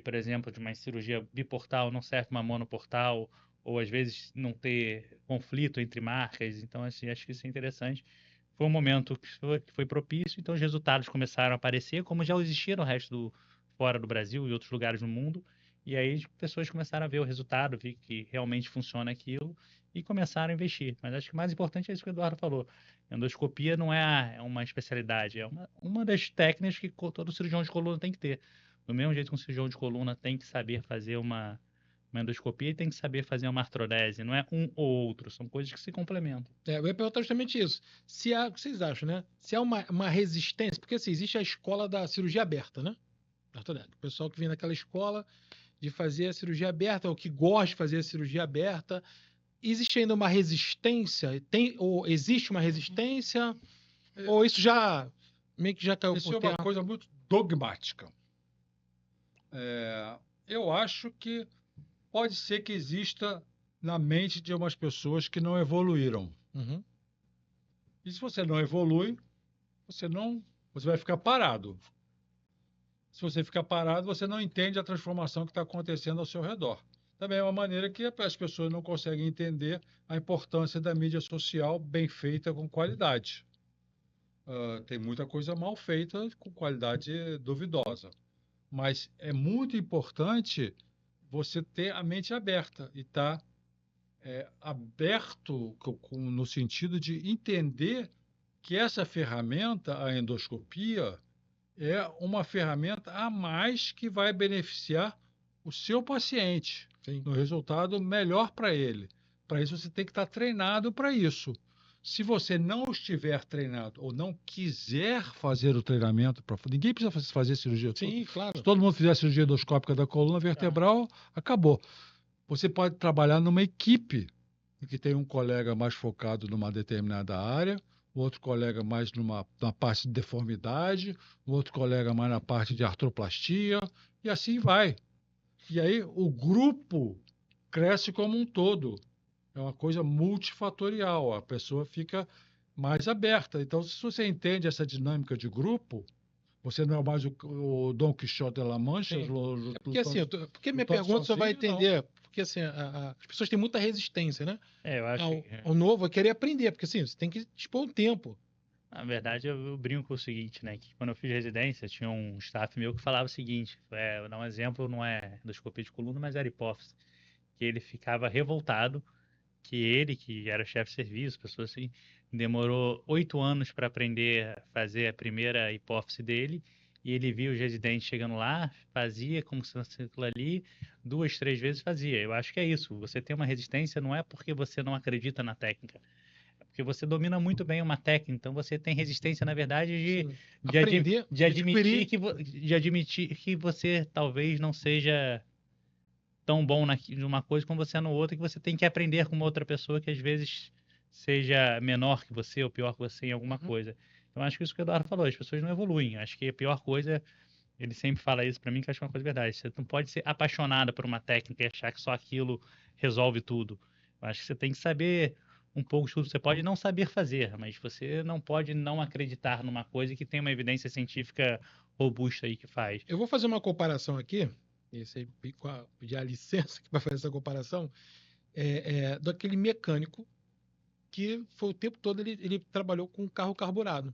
por exemplo, de uma cirurgia biportal não serve uma monoportal, ou às vezes não ter conflito entre marcas, então assim, acho que isso é interessante. Foi um momento que foi propício, então os resultados começaram a aparecer, como já existia no resto fora do Brasil e outros lugares no mundo, e aí as pessoas começaram a ver o resultado, ver que realmente funciona aquilo e começaram a investir. Mas acho que o mais importante é isso que o Eduardo falou. Endoscopia não é uma especialidade, é uma das técnicas que todo cirurgião de coluna tem que ter. Do mesmo jeito que um cirurgião de coluna tem que saber fazer uma endoscopia e tem que saber fazer uma artrodese, não é um ou outro, são coisas que se complementam. Eu ia perguntar justamente isso. O que vocês acham, né? Se há uma resistência, porque assim, existe a escola da cirurgia aberta, né? O pessoal que vem naquela escola de fazer a cirurgia aberta, ou que gosta de fazer a cirurgia aberta, existe ainda uma resistência? Ou existe uma resistência? Ou isso já meio que já caiu por terra? Isso é uma coisa muito dogmática. Eu acho que pode ser que exista na mente de umas pessoas que não evoluíram. Uhum. E se você não evolui, você vai ficar parado. Se você ficar parado, você não entende a transformação que está acontecendo ao seu redor. Também é uma maneira que as pessoas não conseguem entender a importância da mídia social bem feita com qualidade. Tem muita coisa mal feita com qualidade duvidosa. Mas é muito importante você ter a mente aberta e estar aberto no sentido de entender que essa ferramenta, a endoscopia, é uma ferramenta a mais que vai beneficiar o seu paciente, no resultado melhor para ele. Para isso, você tem que estar treinado para isso. Se você não estiver treinado ou não quiser fazer o treinamento, ninguém precisa fazer cirurgia. Sim, claro. Se todo mundo fizer a cirurgia endoscópica da coluna vertebral, acabou. Você pode trabalhar numa equipe em que tem um colega mais focado numa determinada área, outro colega mais na parte de deformidade, outro colega mais na parte de artroplastia, e assim vai. E aí o grupo cresce como um todo. É uma coisa multifatorial, a pessoa fica mais aberta. Então, se você entende essa dinâmica de grupo, você não é mais o Dom Quixote de La Mancha. Porque assim, porque minha pergunta só vai entender, porque assim, as pessoas têm muita resistência, né? Eu acho ao novo, a querer aprender, porque assim, você tem que dispor um tempo. Na verdade, eu brinco com o seguinte, né? Que quando eu fiz residência, tinha um staff meu que falava o seguinte, vou dar um exemplo, não é endoscopia de coluna, mas era hipófise, que ele ficava revoltado que ele, que era chefe de serviço, pessoa assim, demorou 8 anos para aprender a fazer a primeira hipófise dele, e ele via os residentes chegando lá, fazia como se fosse aquilo ali, 2, 3 vezes fazia. Eu acho que é isso. Você tem uma resistência não é porque você não acredita na técnica, é porque você domina muito bem uma técnica, então você tem resistência, na verdade, de admitir que você talvez não seja tão bom numa coisa como você é no outro, que você tem que aprender com uma outra pessoa que às vezes seja menor que você ou pior que você em alguma coisa. Então, acho que isso que o Eduardo falou, as pessoas não evoluem. Acho que a pior coisa, ele sempre fala isso para mim, que eu acho uma coisa verdade. Você não pode ser apaixonada por uma técnica e achar que só aquilo resolve tudo. Eu acho que você tem que saber um pouco de tudo. Você pode não saber fazer, mas você não pode não acreditar numa coisa que tem uma evidência científica robusta aí que faz. Eu vou fazer uma comparação aqui, esse aí, pedir a licença para fazer essa comparação, daquele mecânico que foi o tempo todo ele trabalhou com carro carburado.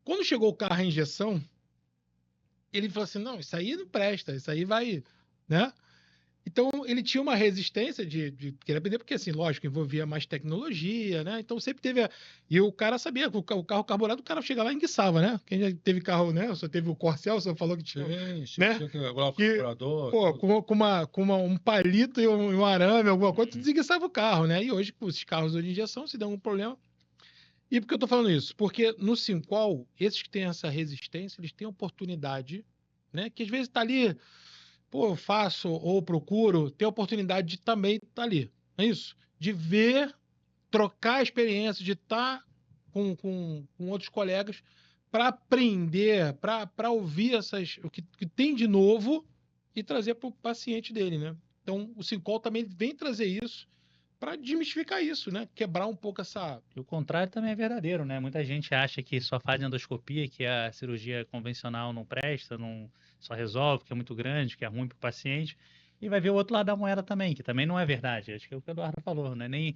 Quando chegou o carro a injeção, ele falou assim, não, isso aí não presta, isso aí vai, né? Então, ele tinha uma resistência de querer aprender, porque, assim, lógico, envolvia mais tecnologia, né? Então, sempre teve... E o cara sabia que o carro carburado, o cara chega lá e enguiçava, né? Quem já teve carro, né? Só teve o Corcel, você falou que tinha... né? Tinha que regular o carburador. Pô, com um palito e um arame, alguma coisa, tu desenguiçava o carro, né? E hoje, os carros de injeção, se der um problema... E por que eu tô falando isso? Porque no Syncol, esses que têm essa resistência, eles têm oportunidade, né? Que às vezes tá ali... Pô, eu faço ou procuro ter a oportunidade de também estar ali. É isso? De ver, trocar a experiência, de estar com outros colegas para aprender, para ouvir o que tem de novo e trazer para o paciente dele, né? Então, o Syncol também vem trazer isso para desmistificar isso, né? Quebrar um pouco essa... E o contrário também é verdadeiro, né? Muita gente acha que só faz endoscopia, que a cirurgia convencional não presta, não só resolve, que é muito grande, que é ruim para o paciente. E vai ver o outro lado da moeda também, que também não é verdade. Acho que é o que o Eduardo falou, né? Nem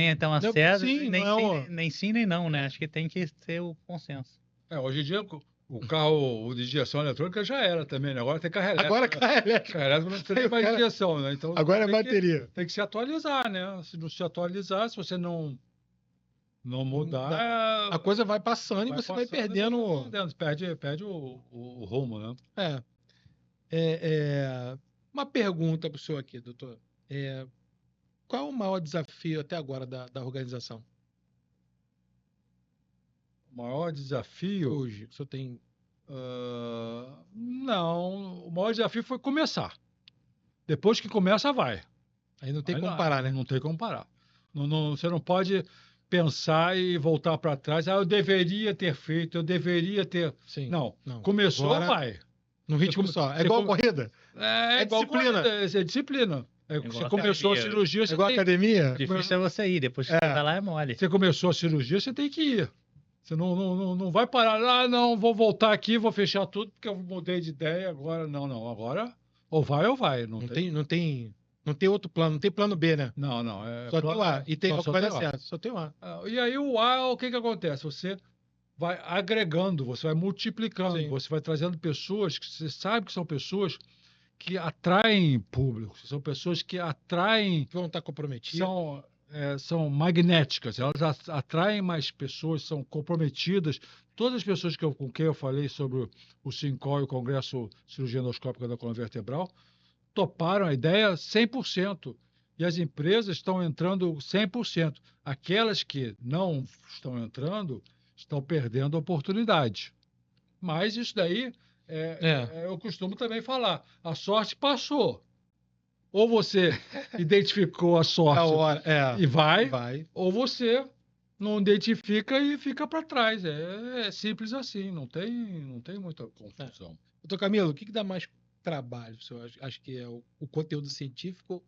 é tão certo, nem sim, nem não, né? Acho que tem que ter o consenso. Hoje em dia, o carro de injeção eletrônica já era também, né? Agora tem carro elétrico. Agora carro elétrico. Carro elétrico não tem mais injeção, né? Então, agora é bateria. Tem que se atualizar, né? Se não se atualizar, se você não mudar... A coisa vai passando e você vai perdendo... Perde o rumo, né? Uma pergunta para o senhor aqui, doutor. Qual é o maior desafio até agora da organização? O maior desafio... Hoje, o senhor tem... Não, o maior desafio foi começar. Depois que começa, vai. Aí não tem como parar, né? Não tem como parar. Você não pode pensar e voltar para trás. Eu deveria ter feito, eu deveria ter... Sim, não. Começou, agora, vai. No ritmo só. É igual corrida? É igual disciplina. Corrida, é disciplina. Você começou a cirurgia... É igual academia? Difícil é você ir, depois que você tá lá é mole. Você começou a cirurgia, você tem que ir. Você não vai parar, não, vou voltar aqui, vou fechar tudo, porque eu mudei de ideia, agora não. Agora, ou vai ou vai. Não tem outro plano, não tem plano B, né? Não. Só tem o A. E tem só vai dar tem certo, só tem o A. E aí o A, o que acontece? Você vai agregando, você vai multiplicando, Sim. você vai trazendo pessoas que você sabe que são pessoas que atraem público, são pessoas que atraem... Vão estar comprometidas. São magnéticas, elas atraem mais pessoas, são comprometidas. Todas as pessoas com quem eu falei sobre o Syncol e o Congresso Cirurgia Endoscópica da Coluna Vertebral toparam a ideia 100%. E as empresas estão entrando 100%. Aquelas que não estão entrando estão perdendo a oportunidade. Mas isso daí, eu costumo também falar, a sorte passou. Ou você identificou a sorte e vai, ou você não identifica e fica para trás. É simples assim, não tem muita confusão. Doutor Camilo, o que dá mais trabalho? O senhor acha que é o conteúdo científico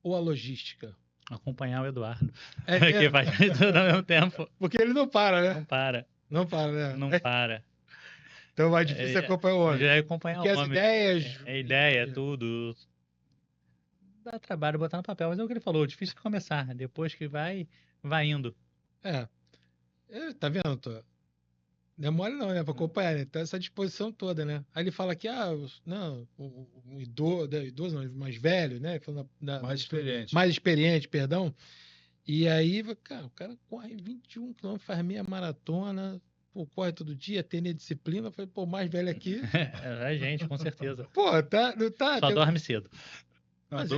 ou a logística? Acompanhar o Eduardo, que faz tudo ao mesmo tempo. Porque ele não para, né? Não para. Não para, né? Não para. Então é mais difícil acompanhar o homem. Já é acompanhar Porque o as homem. ideias... Ideia, tudo. Dá trabalho botar no papel, mas é o que ele falou, difícil de começar. Depois que vai indo. Tá vendo, Tô? Não é mole não, né? Pra acompanhar, né? Então essa disposição toda, né? Aí ele fala que, não, o idoso não, mais velho, né? Mais experiente. Mais experiente, perdão. E aí, cara, o cara corre 21 km, faz meia maratona, pô, corre todo dia, tem disciplina. Eu falei, pô, mais velho aqui. É a gente, com certeza. Pô, não tá. Só dorme cedo. Mas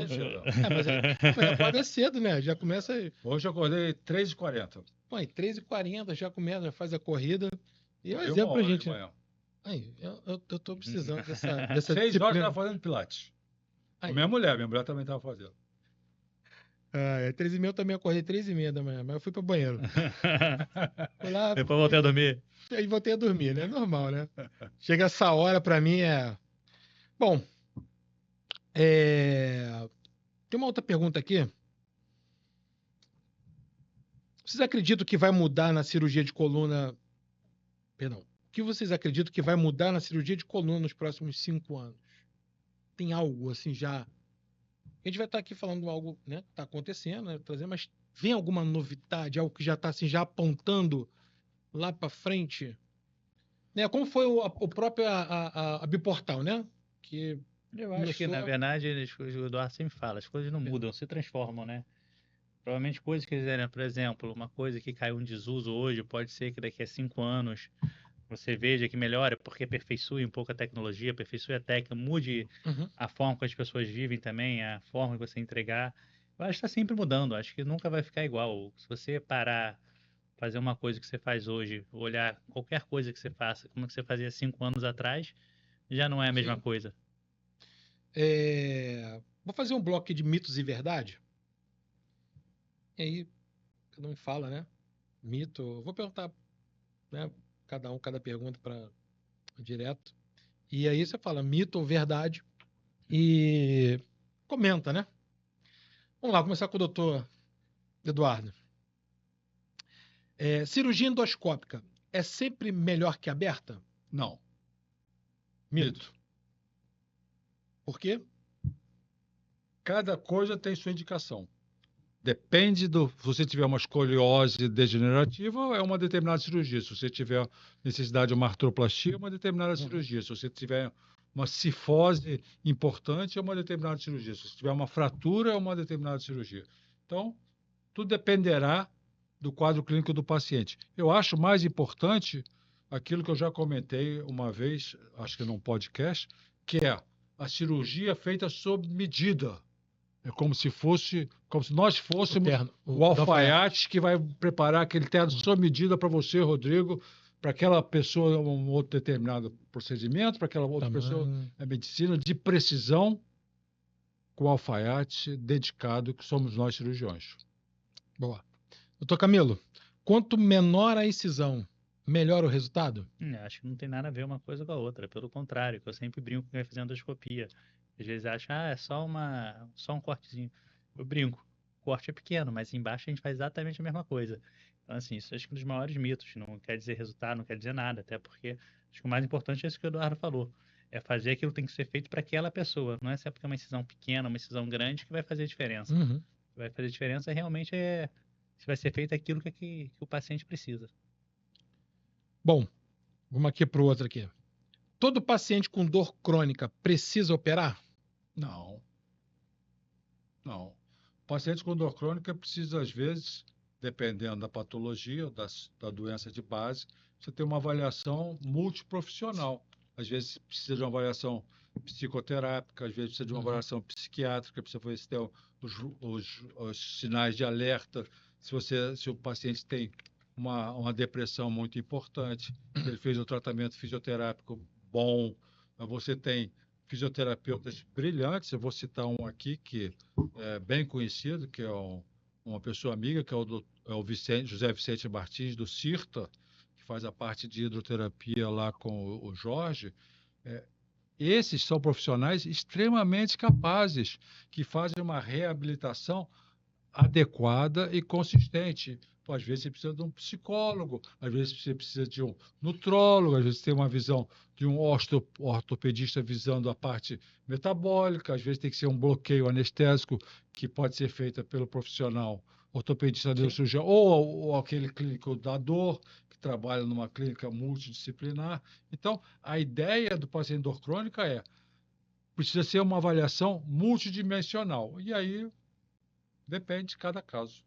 acorda cedo, né? Já começa. Hoje eu acordei 3h40. Pô, 3h40 já começa, já faz a corrida. E é um Eu exemplo pra gente. de manhã. Aí, eu tô precisando dessa 6 disciplina. horas eu estava fazendo Pilates. Aí. Minha mulher também estava fazendo. 3h30 eu também acordei 3h30 da manhã, mas eu fui pro banheiro. Fui lá, depois voltei a dormir. Aí voltei a dormir, né? Normal, né? Chega essa hora pra mim Bom, tem uma outra pergunta aqui. Vocês acreditam que vai mudar na cirurgia de coluna... Perdão. O que vocês acreditam que vai mudar na cirurgia de coluna nos próximos 5 anos? Tem algo assim já... A gente vai estar aqui falando algo, né, que está acontecendo, né, trazendo, mas vem alguma novidade, algo que já está assim, já apontando lá para frente? Né, como foi o próprio a Biportal, né? Que eu acho que, na verdade, o Eduardo sempre fala, as coisas não mudam, se transformam, né? Provavelmente coisas que fizeram, por exemplo, uma coisa que caiu em desuso hoje, pode ser que daqui a 5 anos você veja que melhora, porque aperfeiçoe um pouco a tecnologia, aperfeiçoe a técnica, mude a forma que as pessoas vivem também, a forma que você entregar. Eu acho que está sempre mudando, acho que nunca vai ficar igual. Se você parar, fazer uma coisa que você faz hoje, olhar qualquer coisa que você faça, como que você fazia 5 anos atrás, já não é a mesma coisa. Vou fazer um bloco de mitos e verdade. E aí, cada um fala, né? Mito. Vou perguntar, né? Cada pergunta para direto. E aí você fala mito ou verdade e comenta, né? Vamos lá, começar com o doutor Eduardo. Cirurgia endoscópica é sempre melhor que aberta? Não. Mito. Por quê? Cada coisa tem sua indicação. Depende se você tiver uma escoliose degenerativa, é uma determinada cirurgia. Se você tiver necessidade de uma artroplastia, é uma determinada cirurgia. Se você tiver uma cifose importante, é uma determinada cirurgia. Se você tiver uma fratura, é uma determinada cirurgia. Então, tudo dependerá do quadro clínico do paciente. Eu acho mais importante aquilo que eu já comentei uma vez, acho que num podcast, que é a cirurgia feita sob medida. É como se nós fôssemos o alfaiate que vai preparar aquele terno sob medida para você, Rodrigo, para aquela pessoa um outro determinado procedimento, para aquela outra pessoa é medicina de precisão com o alfaiate dedicado que somos nós cirurgiões. Boa. Doutor Camilo, quanto menor a incisão, melhor o resultado? Acho que não tem nada a ver uma coisa com a outra. Pelo contrário, que eu sempre brinco com quem vai fazer endoscopia. Às vezes acham, é só um cortezinho. Eu brinco, o corte é pequeno, mas embaixo a gente faz exatamente a mesma coisa. Então, assim, isso acho que é um dos maiores mitos. Não quer dizer resultado, não quer dizer nada. Até porque acho que o mais importante é isso que o Eduardo falou. É fazer aquilo que tem que ser feito para aquela pessoa. Não é só porque é uma incisão pequena, uma incisão grande que vai fazer diferença. O que vai fazer diferença realmente se vai ser feito aquilo que o paciente precisa. Bom, vamos aqui para o outro aqui. Todo paciente com dor crônica precisa operar? Não. Não. O paciente com dor crônica precisa, às vezes, dependendo da patologia, da doença de base, você ter uma avaliação multiprofissional. Às vezes precisa de uma avaliação psicoterápica, às vezes precisa de uma avaliação psiquiátrica, precisa ver se tem os sinais de alerta, se o paciente tem uma depressão muito importante, se ele fez um tratamento fisioterápico bom. Você tem fisioterapeutas brilhantes, eu vou citar um aqui que é bem conhecido, que é uma pessoa amiga, que é o José Vicente Martins, do CIRTA, que faz a parte de hidroterapia lá com o Jorge. Esses são profissionais extremamente capazes, que fazem uma reabilitação adequada e consistente. Pô, às vezes você precisa de um psicólogo, às vezes você precisa de um nutrólogo, às vezes tem uma visão de um ortopedista visando a parte metabólica, às vezes tem que ser um bloqueio anestésico que pode ser feito pelo profissional ortopedista neurocirurgião ou aquele clínico da dor, que trabalha numa clínica multidisciplinar. Então, a ideia do paciente de dor crônica precisa ser uma avaliação multidimensional. E aí, depende de cada caso.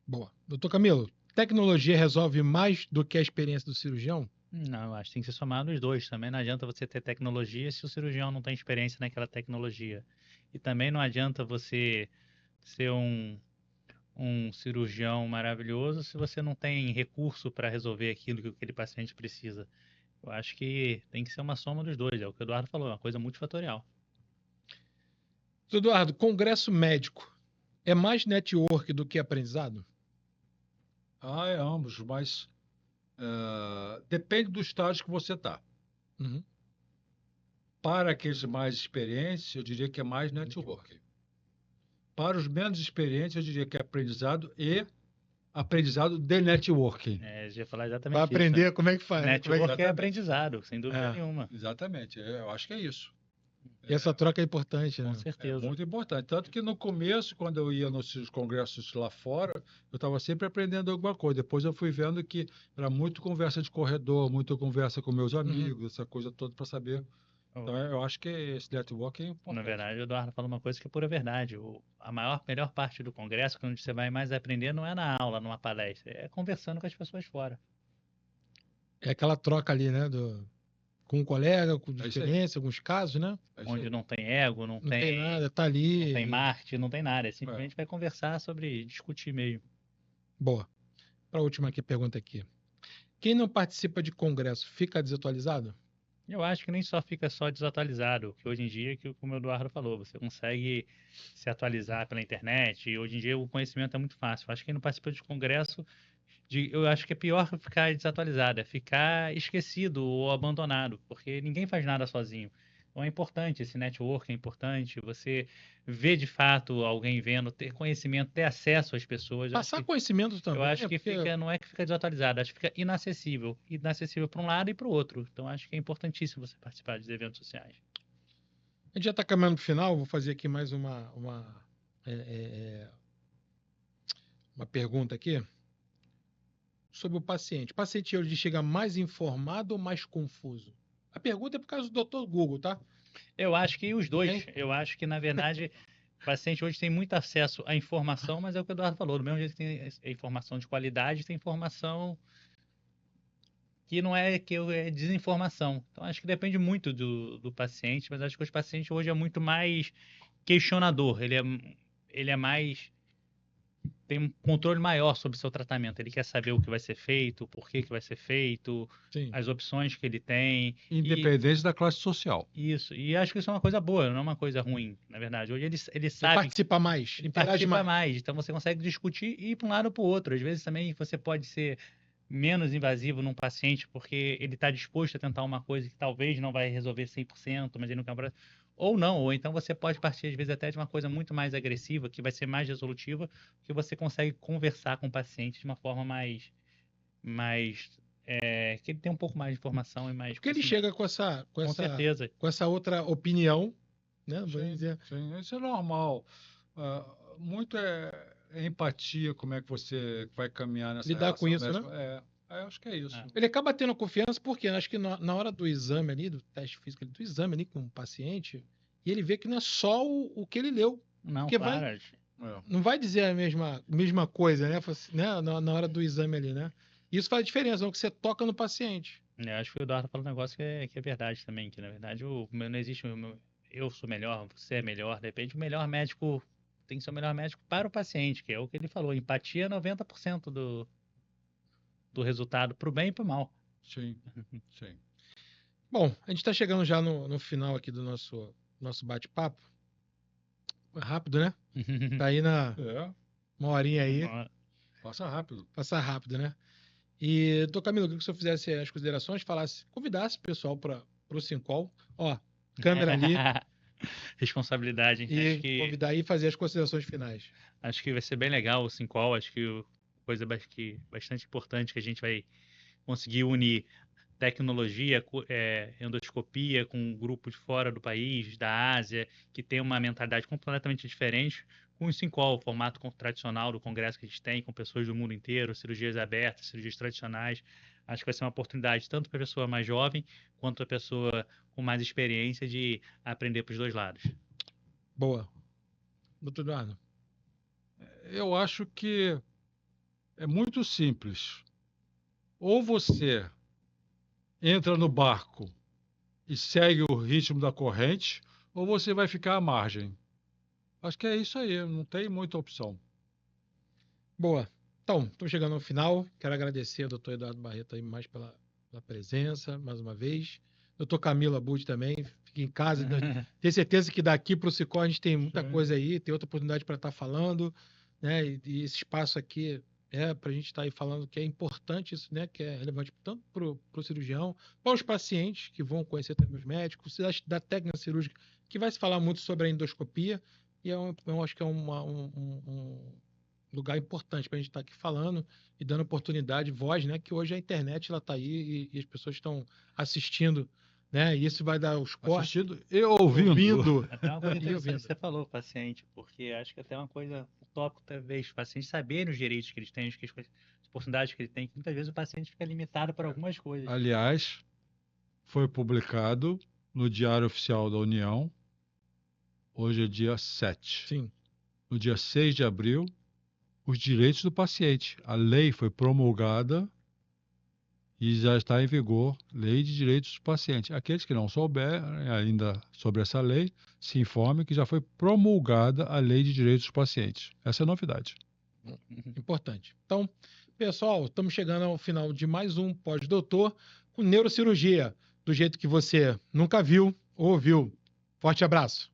Boa. Doutor Camilo, tecnologia resolve mais do que a experiência do cirurgião? Não, eu acho que tem que ser somado os dois. Também não adianta você ter tecnologia se o cirurgião não tem experiência naquela tecnologia. E também não adianta você ser um cirurgião maravilhoso se você não tem recurso para resolver aquilo que aquele paciente precisa. Eu acho que tem que ser uma soma dos dois. É o que o Eduardo falou, é uma coisa multifatorial. Eduardo, congresso médico é mais network do que aprendizado? É ambos, mas depende do estágio que você está. Uhum. Para aqueles mais experientes, eu diria que é mais networking. Para os menos experientes, eu diria que é aprendizado e aprendizado de networking. Eu ia falar exatamente Para isso. aprender como é que faz. Network é aprendizado, sem dúvida nenhuma. Exatamente, eu acho que é isso. E essa troca é importante, né? Com certeza. É muito importante. Tanto que no começo, quando eu ia nos congressos lá fora, eu estava sempre aprendendo alguma coisa. Depois eu fui vendo que era muito conversa de corredor, muita conversa com meus amigos, essa coisa toda para saber. Então eu acho que esse networking é importante. Na verdade, o Eduardo falou uma coisa que é pura verdade. A melhor parte do congresso, quando você vai mais aprender, não é na aula, numa palestra, é conversando com as pessoas fora. É aquela troca ali, né? Com um colega, com diferença, alguns casos, né? Onde não tem ego, não tem nada, tá ali. Não tem marketing, não tem nada. Simplesmente vai conversar sobre, discutir mesmo. Boa. Para a última pergunta aqui. Quem não participa de congresso fica desatualizado? Eu acho que nem só fica desatualizado, que hoje em dia, como o Eduardo falou, você consegue se atualizar pela internet, e hoje em dia o conhecimento é muito fácil. Eu acho que quem não participa de congresso, eu acho que é pior que ficar desatualizado, é ficar esquecido ou abandonado, porque ninguém faz nada sozinho. Então é importante, esse network é importante, você ver de fato alguém vendo, ter conhecimento, ter acesso às pessoas. Passar conhecimento também. Eu acho que não é que fica desatualizado, acho que fica inacessível para um lado e para o outro. Então acho que é importantíssimo você participar de eventos sociais. A gente já está caminhando para o final, vou fazer aqui mais uma pergunta aqui sobre o paciente. O paciente hoje chega mais informado ou mais confuso? A pergunta é por causa do Dr. Google, tá? Eu acho que os dois. Eu acho que, na verdade, o paciente hoje tem muito acesso à informação, mas é o que o Eduardo falou. Do mesmo jeito que tem informação de qualidade, tem informação que não é desinformação. Então, acho que depende muito do paciente, mas acho que o paciente hoje é muito mais questionador. Ele é mais... tem um controle maior sobre o seu tratamento. Ele quer saber o que vai ser feito, por que vai ser feito, as opções que ele tem. Independente da classe social. Isso. E acho que isso é uma coisa boa, não é uma coisa ruim, na verdade. Hoje ele sabe... Ele participa mais. Ele participa mais. Então você consegue discutir e ir para um lado ou para o outro. Às vezes também você pode ser menos invasivo num paciente porque ele está disposto a tentar uma coisa que talvez não vai resolver 100%, mas ele não quer... Ou não, ou então você pode partir, às vezes, até de uma coisa muito mais agressiva, que vai ser mais resolutiva, que você consegue conversar com o paciente de uma forma mais que ele tem um pouco mais de informação e mais... Porque ele chega com essa outra opinião, né? Sim, isso é normal. Muito é empatia, como é que você vai caminhar nessa lidar com isso, né? Acho que é isso. Ele acaba tendo confiança porque acho que na hora do exame ali, do teste físico, do exame ali com o paciente, e ele vê que não é só o que ele leu. Não, porque claro. Não vai dizer a mesma coisa, né? Na hora do exame ali, né? Isso faz diferença, não que você toca no paciente. Eu acho que o Eduardo falou um negócio que é verdade também, que na verdade não existe eu sou melhor, você é melhor, depende, o melhor médico tem que ser o melhor médico para o paciente, que é o que ele falou, empatia é 90% do resultado, para o bem e para o mal. Sim, sim. Bom, a gente está chegando já no final aqui do nosso bate-papo. Rápido, né? Tá aí uma horinha aí. Passa rápido. Passar rápido, né? E, doutor Camilo, eu queria que o senhor fizesse as considerações, convidasse o pessoal para o Sincol. Ó, câmera ali. Responsabilidade. E convidar aí e fazer as considerações finais. Acho que vai ser bem legal o Sincol. Acho que coisa bastante importante que a gente vai conseguir unir tecnologia, endoscopia com um grupo de fora do país, da Ásia, que tem uma mentalidade completamente diferente, com o Sincol, o formato tradicional do congresso que a gente tem, com pessoas do mundo inteiro, cirurgias abertas, cirurgias tradicionais. Acho que vai ser uma oportunidade tanto para a pessoa mais jovem, quanto a pessoa com mais experiência de aprender para os dois lados. Boa. Doutor Eduardo. Eu acho que é muito simples. Ou você entra no barco e segue o ritmo da corrente, ou você vai ficar à margem. Acho que é isso aí, não tem muita opção. Boa. Então, estamos chegando ao final. Quero agradecer ao doutor Eduardo Barreto aí mais pela presença, mais uma vez. Doutor Camilo Abud também, fique em casa. Tenho certeza que daqui para o Sincol a gente tem muita coisa aí, tem outra oportunidade para estar falando, né? E esse espaço aqui para a gente estar aí falando que é importante isso, né? Que é relevante tanto para o cirurgião, para os pacientes que vão conhecer também os médicos, da técnica cirúrgica, que vai se falar muito sobre a endoscopia, e eu acho que é um lugar importante para a gente estar aqui falando e dando oportunidade, voz, né? Que hoje a internet ela está aí e as pessoas estão assistindo, né? E isso vai dar os cortes. Assistindo e ouvindo. Até uma coisa interessante que você falou, paciente, porque acho que até uma coisa utópica, talvez, os pacientes saberem os direitos que eles têm, as oportunidades que eles têm, que muitas vezes o paciente fica limitado por algumas coisas. Aliás, foi publicado no Diário Oficial da União, hoje é dia 7. Sim. No dia 6 de abril, os direitos do paciente. A lei foi promulgada e já está em vigor, Lei de Direitos do Paciente. Aqueles que não souberem ainda sobre essa lei, se informem que já foi promulgada a Lei de Direitos dos Pacientes. Essa é a novidade. Importante. Então, pessoal, estamos chegando ao final de mais um Pós-Doutor com neurocirurgia, do jeito que você nunca viu ou ouviu. Forte abraço.